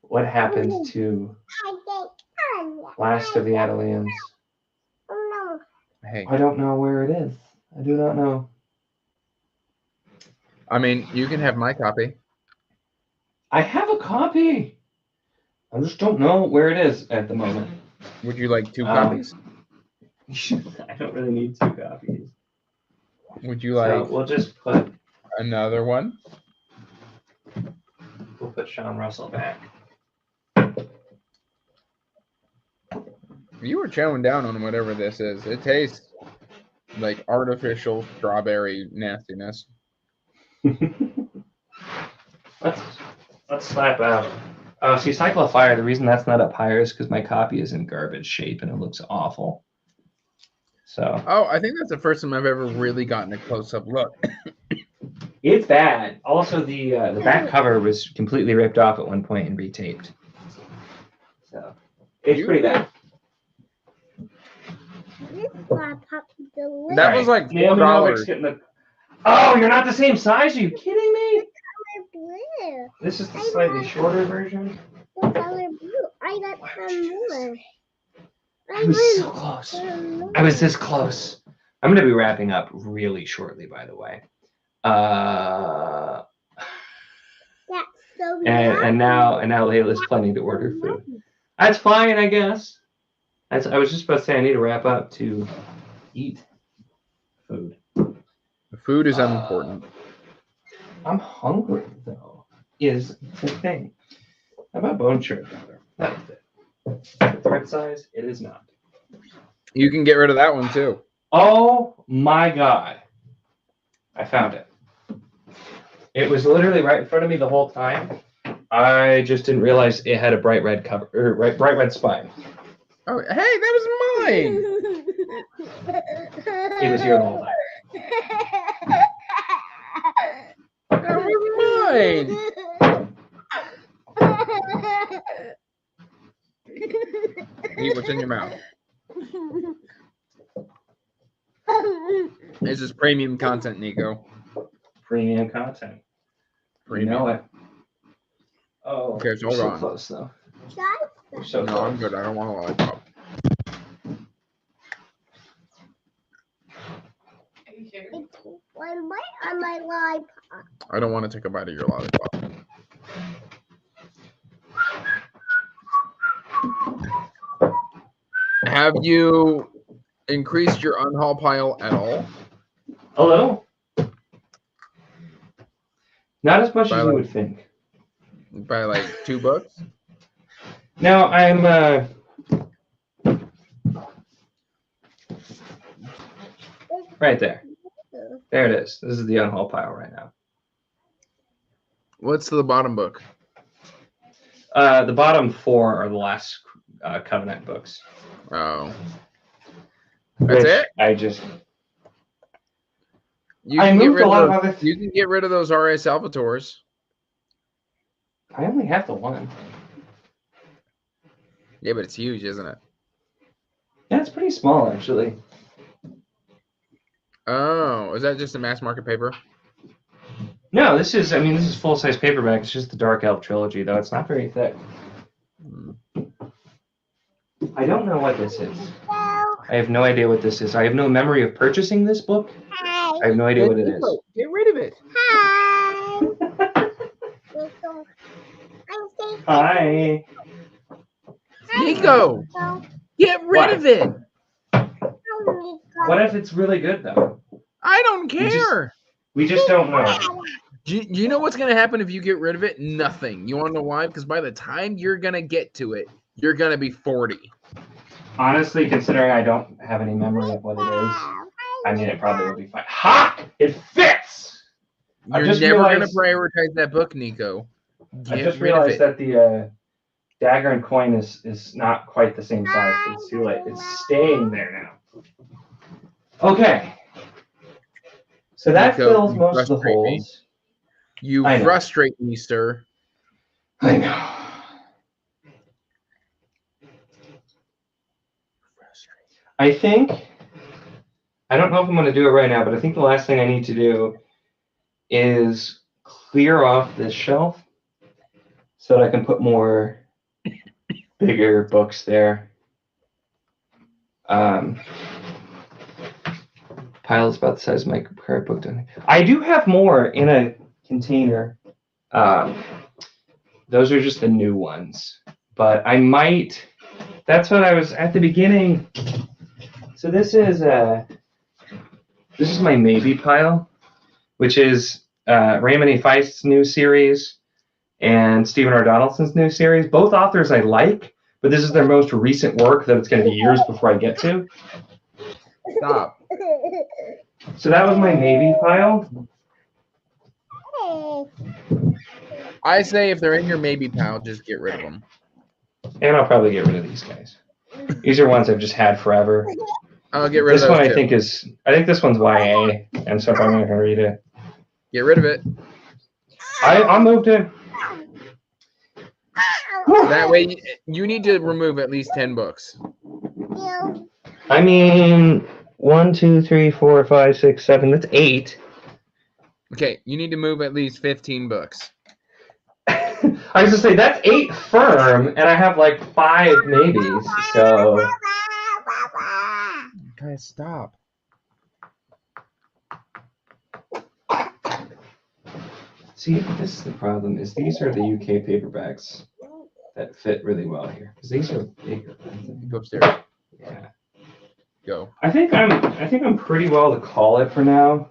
what happened to Last of the Atalians. Hey, I don't know where it is. I do not know. I mean, you can have my copy. I have a copy. I just don't know where it is at the moment. Would you like 2 copies? I don't really need 2 copies. Would you So like we'll just put another one? We'll put Sean Russell back. You were chowing down on whatever this is. It tastes like artificial strawberry nastiness. Let's slap out. Oh, see, Cycle of Fire, the reason that's not up higher is because my copy is in garbage shape and it looks awful. So. Oh, I think that's the first time I've ever really gotten a close-up look. It's bad. Also, the back cover was completely ripped off at one point and retaped. So it's pretty bad. That was like $4. Oh, you're not the same size? Are you kidding me? Color blue. This is the slightly shorter version. The color blue. I got some more. I was so close. I was this close. I'm going to be wrapping up really shortly, by the way. That's so And now Layla's planning to order food. That's fine, I guess. I was just about to say I need to wrap up to eat food. The food is unimportant. I'm hungry though. Is the thing. How about bone church butter? That was it. The thread size, it is not. You can get rid of that one too. Oh my god. I found it. It was literally right in front of me the whole time. I just didn't realize it had a bright red cover or bright red spine. Oh, hey, that was mine. It was here the whole time. That was mine. Eat what's in your mouth. This is premium content, Nico. Premium content. You know it. Oh, Okay, so you're so hold on. close though. You're so No, I'm close. good. I don't want a lollipop. One bite on my lollipop. I don't want to take a bite of your lollipop. Have you increased your unhaul pile at all? A little. Not as much By as you like- would think. By like 2 books? No, I'm right there. There it is. This is the unhaul pile right now. What's the bottom book? The bottom 4 are the last Covenant books. Oh. That's which it? I just You I can get moved rid a lot of of those, other. you can get rid of those R.A. Salvatores. I only have the one. Yeah, but it's huge, isn't it? Yeah, it's pretty small actually. Oh, is that just a mass market paper? No, this is full size paperback. It's just the Dark Elf trilogy though. It's not very thick. I don't know what this is. I have no idea what this is. I have no memory of purchasing this book. I have no idea what it is. Get rid of it. Hi. Hi. Nico, get rid What? of it. What if it's really good though? I don't just- care. We just don't know. Do you know what's going to happen if you get rid of it? Nothing. You want to know why? Because by the time you're going to get to it, you're going to be 40. Honestly, considering I don't have any memory of what it is, I mean, it probably will be fine. Ha! It fits! I You're just never going to realized- prioritize that book, Nico. I Get just rid of realized it. that the dagger and coin is not quite the same size, but it's too late. It's staying there now. Okay. So that Nico, fills you most of the frustrate me. holes. You I know. frustrate me, sir. I know. I think, I don't know if I'm going to do it right now, but I think the last thing I need to do is clear off this shelf so that I can put more bigger books there. Pile's about the size of my current book. I do have more in a container. Those are just the new ones, but I might. That's what I was at the beginning. So this is my maybe pile, which is Raymond E. Feist's new series and Stephen R. Donaldson's new series. Both authors I like, but this is their most recent work that it's going to be years before I get to. Stop. So that was my maybe pile. I say if they're in your maybe pile, just get rid of them. And I'll probably get rid of these guys. These are ones I've just had forever. I'll get rid This of those one too. I think this one's YA, and so if I'm not going to read it, Get rid of it. I'll move to. That way, you need to remove at least 10 books. I mean, 1, 2, 3, 4, 5, 6, 7. That's 8. Okay, you need to move at least 15 books. I was gonna say that's 8 firm, and I have like 5 maybes. So Guys, stop. see, this is the problem. Is these are the UK paperbacks that fit really well here because these are bigger. Go upstairs. Yeah. Go. I think I'm pretty well to call it for now.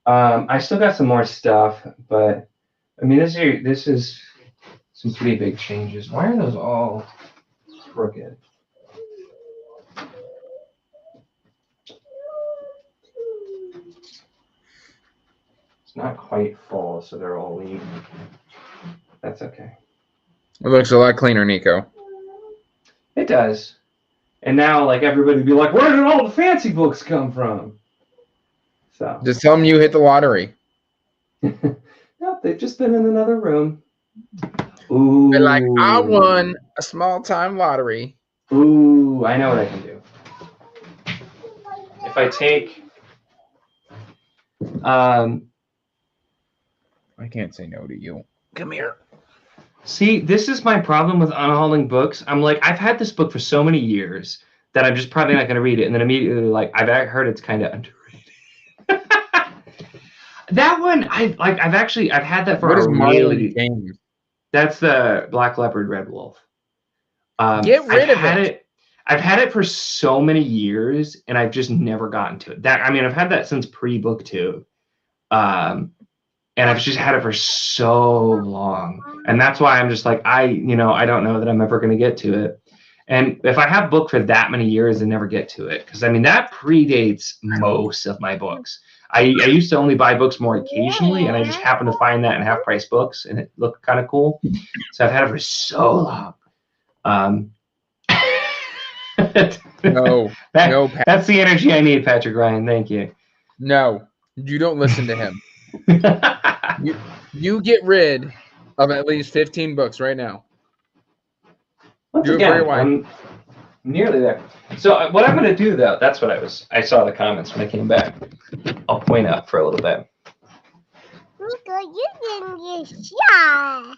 I still got some more stuff, but I mean this is some pretty big changes. Why are those all crooked? It's not quite full, so they're all lean. That's okay. It looks a lot cleaner, Nico. It does. And now, like, everybody would be like, where did all the fancy books come from? So. Just tell them you hit the lottery. Nope, they've just been in another room. Ooh. They're like, I won a small-time lottery. Ooh, I know what I can do. If I take... I can't say no to you. Come here. See, this is my problem with unhauling books. I'm like, I've had this book for so many years that I'm just probably not going to read it. And then immediately, like, I've heard it's kind of underrated. That one, I've had that for What is a Marley James? That's the Black Leopard Red Wolf. Get rid of it. I've had it for so many years, and I've just never gotten to it. I've had that since pre-book 2. And I've just had it for so long. And that's why I'm just like, I don't know that I'm ever going to get to it. And if I have book for that many years and never get to it, because I mean, that predates most of my books. I used to only buy books more occasionally, and I just happened to find that in half-price books, and it looked kind of cool. So I've had it for so long. No, Pat. That's the energy I need, Patrick Ryan. Thank you. No, you don't listen to him. You get rid of at least 15 books right now. Once Do it again, very wide. I'm nearly there. So what I'm going to do, though, that's what I saw the comments when I came back. I'll point out for a little bit. Nico, you didn't get shot.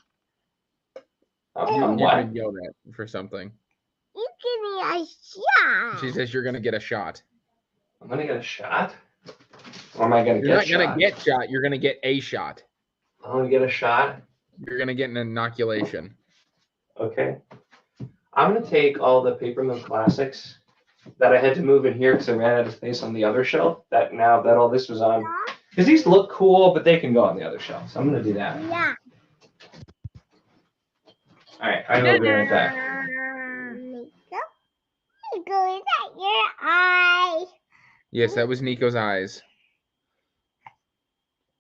Oh, You what? been yelled at for something. You give me a shot. She says you're gonna get a shot. I'm going to get a shot? Or am I going to You're get not gonna get shot. You're gonna get a shot. I'm going to get a shot? You're gonna get an inoculation. Okay. I'm going to take all the Paper Mill Classics that I had to move in here because I ran out of space on the other shelf. That now that all this was on. Because these look cool, but they can go on the other shelf. So I'm going to do that. Yeah. All right. I will be right back. Nico, is that your eye? Yes, that was Nico's eyes.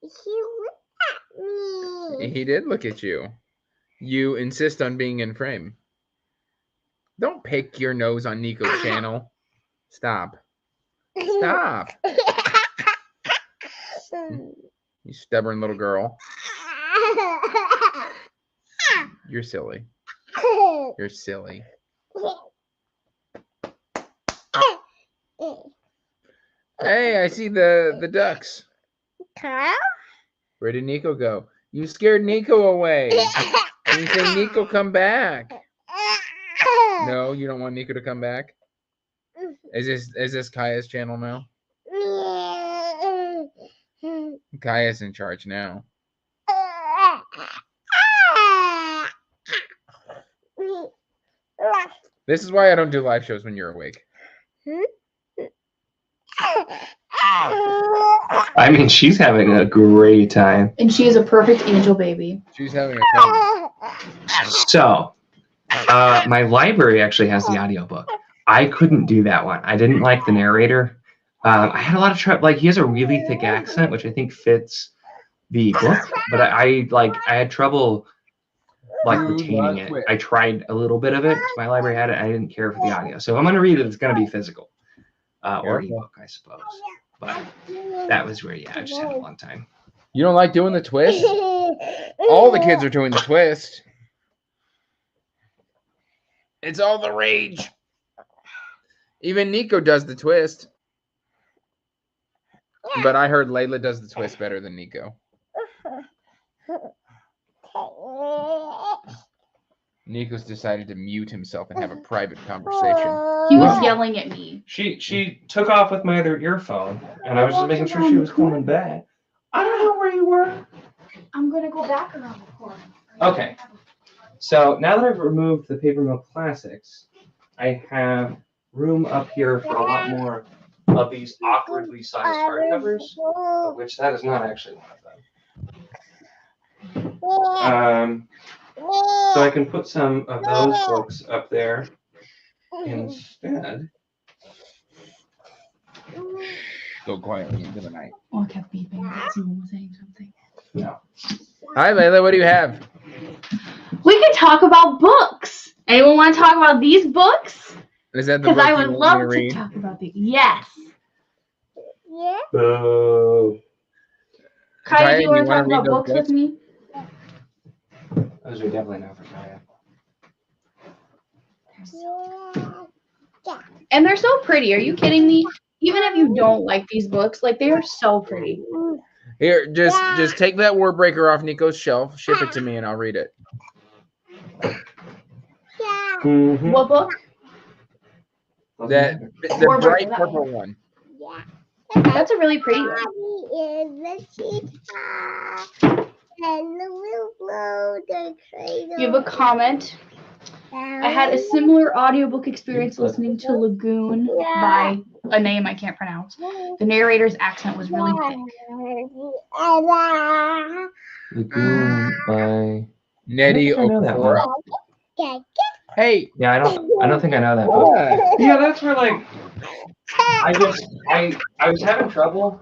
He looked at me. He did look at you. You insist on being in frame. Don't pick your nose on Nico's channel. Stop. Stop. You stubborn little girl. You're silly. You're silly. Hey, I see the ducks. Carl? Where did Nico go? You scared Nico away. And you say, Nico, come back. No, you don't want Nico to come back? Is this Kaya's channel now? Kaya's in charge now. This is why I don't do live shows when you're awake. I mean, she's having a great time. And she is a perfect angel baby. She's having a fun. So, my library actually has the audiobook. I couldn't do that one. I didn't like the narrator. I had a lot of trouble. Like, he has a really thick accent, which I think fits the book. But I had trouble retaining it. I tried a little bit of it. My library had it. I didn't care for the audio. So if I'm going to read it, it's going to be physical or ebook, I suppose. But that was where, I just had a long time. You don't like doing the twist? All the kids are doing the twist. It's all the rage. Even Nico does the twist. But I heard Layla does the twist better than Nico. Nico's decided to mute himself and have a private conversation. He was yelling at me. She took off with my other earphone, and I was just making sure she was coming back. I don't know where you were. I'm gonna go back around the corner. Okay. So now that I've removed the Paper Milk Classics, I have room up here for a lot more of these awkwardly sized hardcovers, of which that is not actually one of them. So I can put some of those books up there instead. Go quietly into the night. Oh, I kept beeping. I thought someone was saying something. No. Hi, Layla. What do you have? We could talk about books. Anyone want to talk about these books? Is that the Because book I you would want me love to to read? talk about the. Yes. Yeah. Boo. Kaya, do you want to wanna talk read about those books with me? Those are definitely not for Kaya. Yeah. And they're so pretty. Are you kidding me? Even if you don't like these books, like they are so pretty. Here, just take that word breaker off Nico's shelf, ship it to me, and I'll read it. Yeah. Mm-hmm. What book? The Word bright breaker, that purple one. one. Yeah. That's a really pretty one. Daddy is the cheetah, and the little blow the cradle. You have a comment. I had a similar audiobook experience listening to Lagoon by a name I can't pronounce. The narrator's accent was really thick. Lagoon by Nettie I know that Okafura. Yeah. Hey. Yeah, I don't think I know that book. Yeah, that's where like I was having trouble,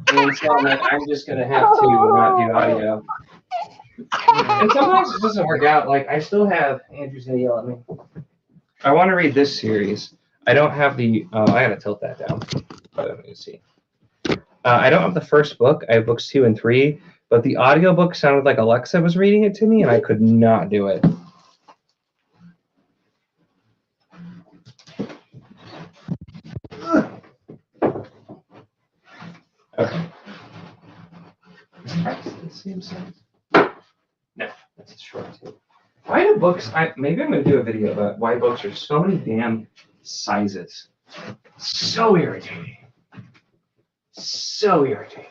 and so I'm like, I'm just gonna have to not do audio. And sometimes it doesn't work out. Like I still have Andrew's gonna yell at me. I want to read this series. I don't have the. Oh, I gotta tilt that down. Let me see. I don't have the first book. I have books 2 and 3, but the audiobook sounded like Alexa was reading it to me, and I could not do it. Okay. The same size? No, that's a short too. Why do books? Maybe I'm gonna do a video about why books are so many damn sizes. So irritating. So irritating.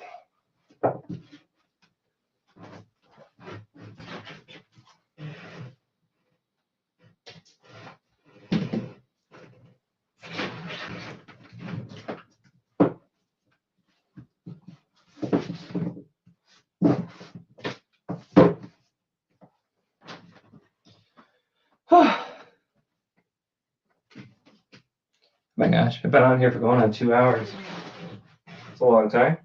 My gosh, I've been on here for going on 2 hours. It's a long time.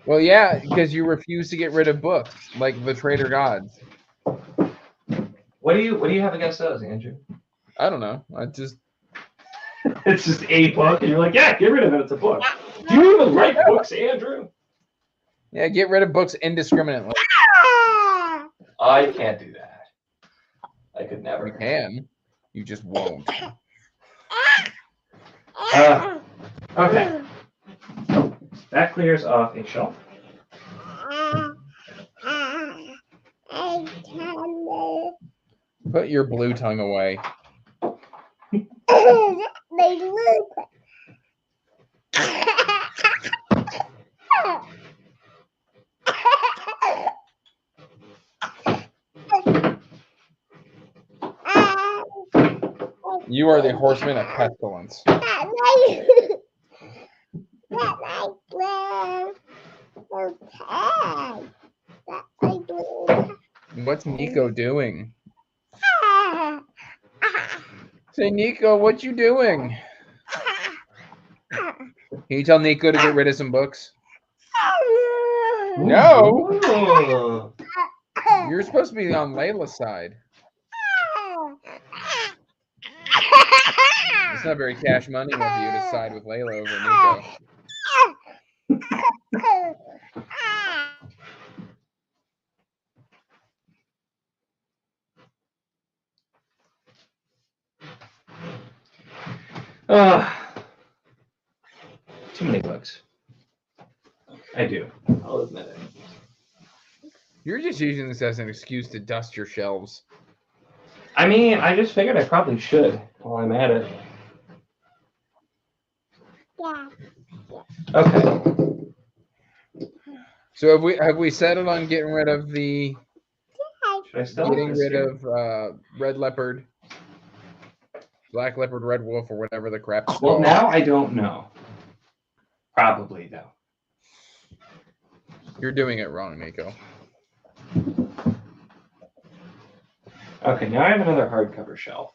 Well, yeah, because you refuse to get rid of books like the Trader Gods. What do you have against those, Andrew? I don't know. I just It's just a book, and you're like, yeah, get rid of it. It's a book. Do you even like books, Andrew? get rid of books indiscriminately. I can't do that. I could never. You can. You just won't. Okay. That clears off a shelf. Put your blue tongue away. They look. You are the horseman of pestilence. What's Nico doing? Say, Nico, what you doing? Can you tell Nico to get rid of some books? No. Ooh. You're supposed to be on Layla's side. It's not very cash money for you to side with Layla over Nico. too many books. I do. I'll admit it. You're just using this as an excuse to dust your shelves. I mean, I just figured I probably should while I'm at it. Yeah. Okay. So have we settled on getting rid of the Should I still have this here? Red Leopard, Black Leopard, Red Wolf, or whatever the crap it's Well, called? now I don't know. Probably, though. You're doing it wrong, Nico. Okay, now I have another hardcover shelf.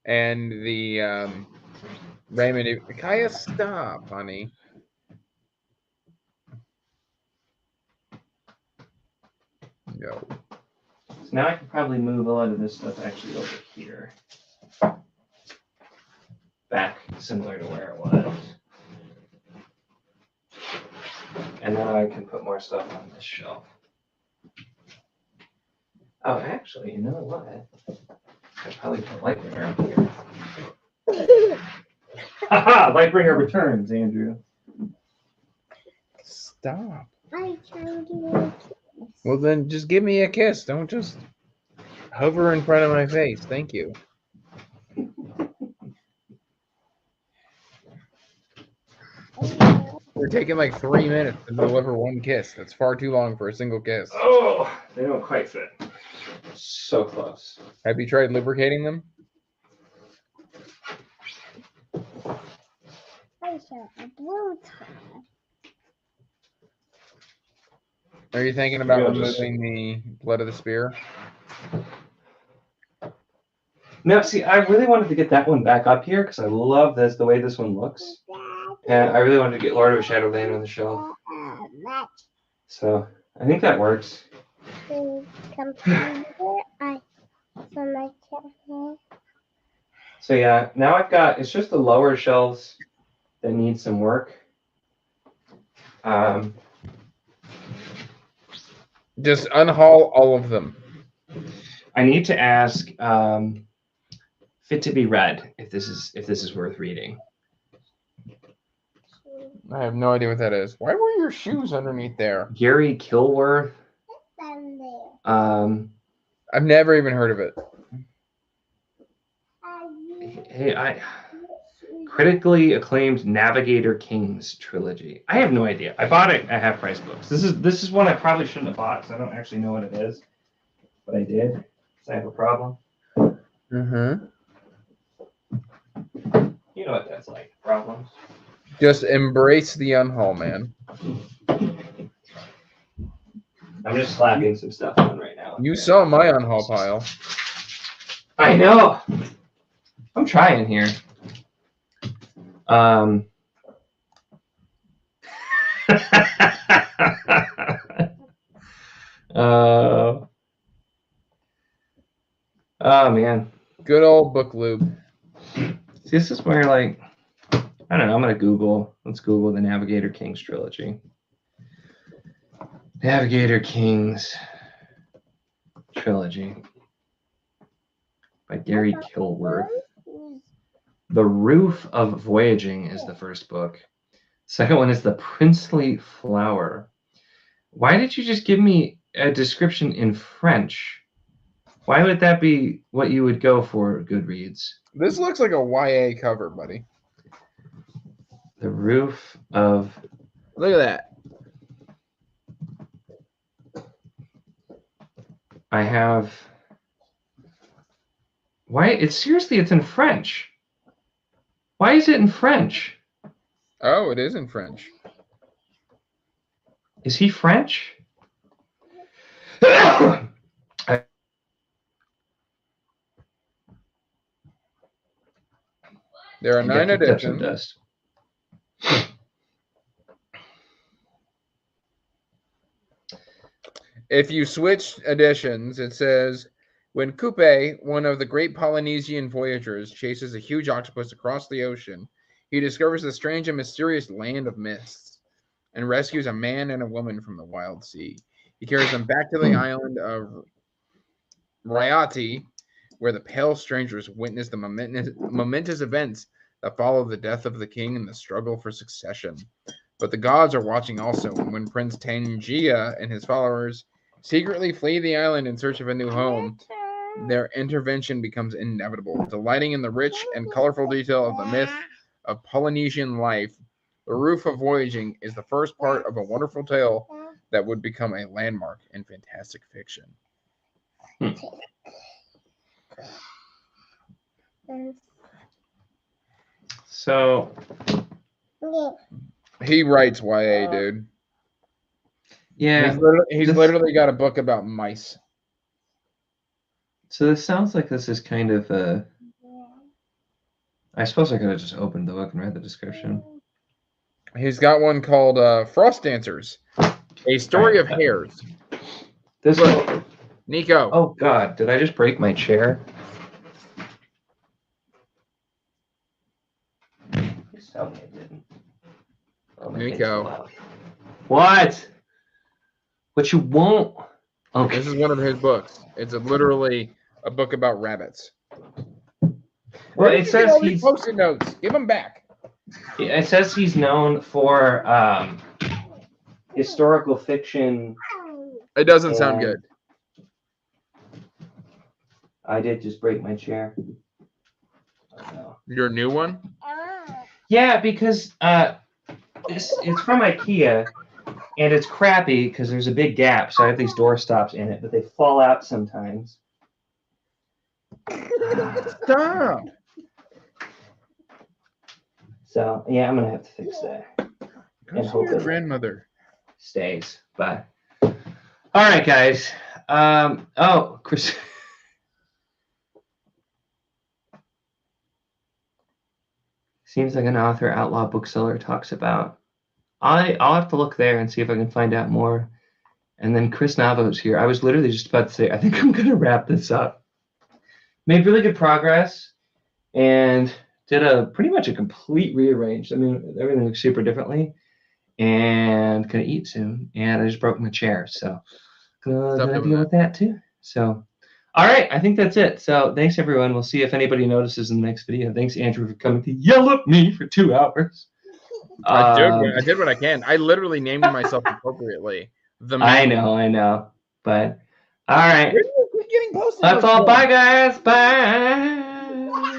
And the Raymond, Kaya, stop, honey. No. So now I can probably move a lot of this stuff actually over here. Back similar to where it was. And then I can put more stuff on this shelf. Oh, actually, you know what? I probably put Lightbringer up here. Haha! Lightbringer returns, Andrew. Stop. I'm trying to. Well, then just give me a kiss. Don't just hover in front of my face. Thank you. We're taking like 3 minutes to deliver one kiss. That's far too long for a single kiss. Oh, they don't quite fit. So close. Have you tried lubricating them? I saw a blue tie. Are you thinking about Maybe I'll just- removing the blood of the spear? No, see, I really wanted to get that one back up here because I love this, the way this one looks. And I really wanted to get Lord of Shadowland on the shelf. So I think that works. Computer. I so my camera. So yeah, now I've got, it's just the lower shelves that need some work. Just unhaul all of them. I need to ask Fit to be Read if this is worth reading. I have no idea what that is. Why were your shoes underneath there? Gary Kilworth. Down there. I've never even heard of it. Hey, critically acclaimed Navigator Kings trilogy. I have no idea. I bought it at Half Price Books. This is one I probably shouldn't have bought because I don't actually know what it is, but I did. So I have a problem. Mm-hmm. You know what that's like. Problems. Just embrace the unhaul, man. I'm just slapping some stuff on right now. You saw my unhaul pile. I know. I'm trying here. Oh man. Good old book lube. See, this is where like I don't know. I'm gonna Google. Let's Google the Navigator Kings trilogy. Navigator Kings trilogy by Gary Kilworth. The Roof of Voyaging is the first book. Second one is The Princely Flower. Why did you just give me a description in French? Why would that be what you would go for, Goodreads? This looks like a YA cover, buddy. The Roof of... Look at that. I have... Why? It's in French. Why is it in French? Oh, it is in French. Is he French? There are 9 editions. Dust. If you switch editions, it says, when Coupe, one of the great Polynesian voyagers, chases a huge octopus across the ocean, he discovers the strange and mysterious land of mists and rescues a man and a woman from the wild sea. He carries them back to the island of Raiate, where the pale strangers witness the momentous events that follow the death of the king and the struggle for succession. But the gods are watching also, and when Prince Tangia and his followers secretly flee the island in search of a new home, their intervention becomes inevitable. Delighting in the rich and colorful detail of the myth of Polynesian life, The Roof of Voyaging is the first part of a wonderful tale that would become a landmark in fantastic fiction. So He writes YA, dude. yeah, He's literally got a book about mice. so this sounds like this is kind of a. I suppose I could have just opened the book and read the description. He's got one called Frost Dancers, a story of hares. This Look. one. Nico. Oh God! Did I just break my chair? Please tell me I didn't. Oh, my thing's Nico. so loud. What? What you won't? Okay. This is one of his books. It's literally a book about rabbits. Well, Where it did you get says all these he's. Post-it notes. Give them back. It says he's known for historical fiction. It doesn't sound And- good. I did just break my chair. Oh, no. Your new one? Yeah, because it's from IKEA, and it's crappy because there's a big gap, so I have these door stops in it, but they fall out sometimes. Stop. So yeah, I'm gonna have to fix that. Go see hope your it- grandmother. Stays. Bye. All right, guys. Oh, Chris. Seems like an author outlaw bookseller talks about. I'll have to look there and see if I can find out more. And then Chris Navo's here. I was literally just about to say, I think I'm gonna wrap this up. Made really good progress and did pretty much a complete rearrange. I mean, everything looks super differently. And gonna eat soon. And I just broke my chair, so gonna doing deal with that too. So, all right, I think that's it. So thanks everyone. We'll see if anybody notices in the next video. Thanks Andrew for coming to yell at me for 2 hours. I did what I can. I literally named myself appropriately. I know. But all right. Where do you keep getting posted? That's all. Bye guys. Bye.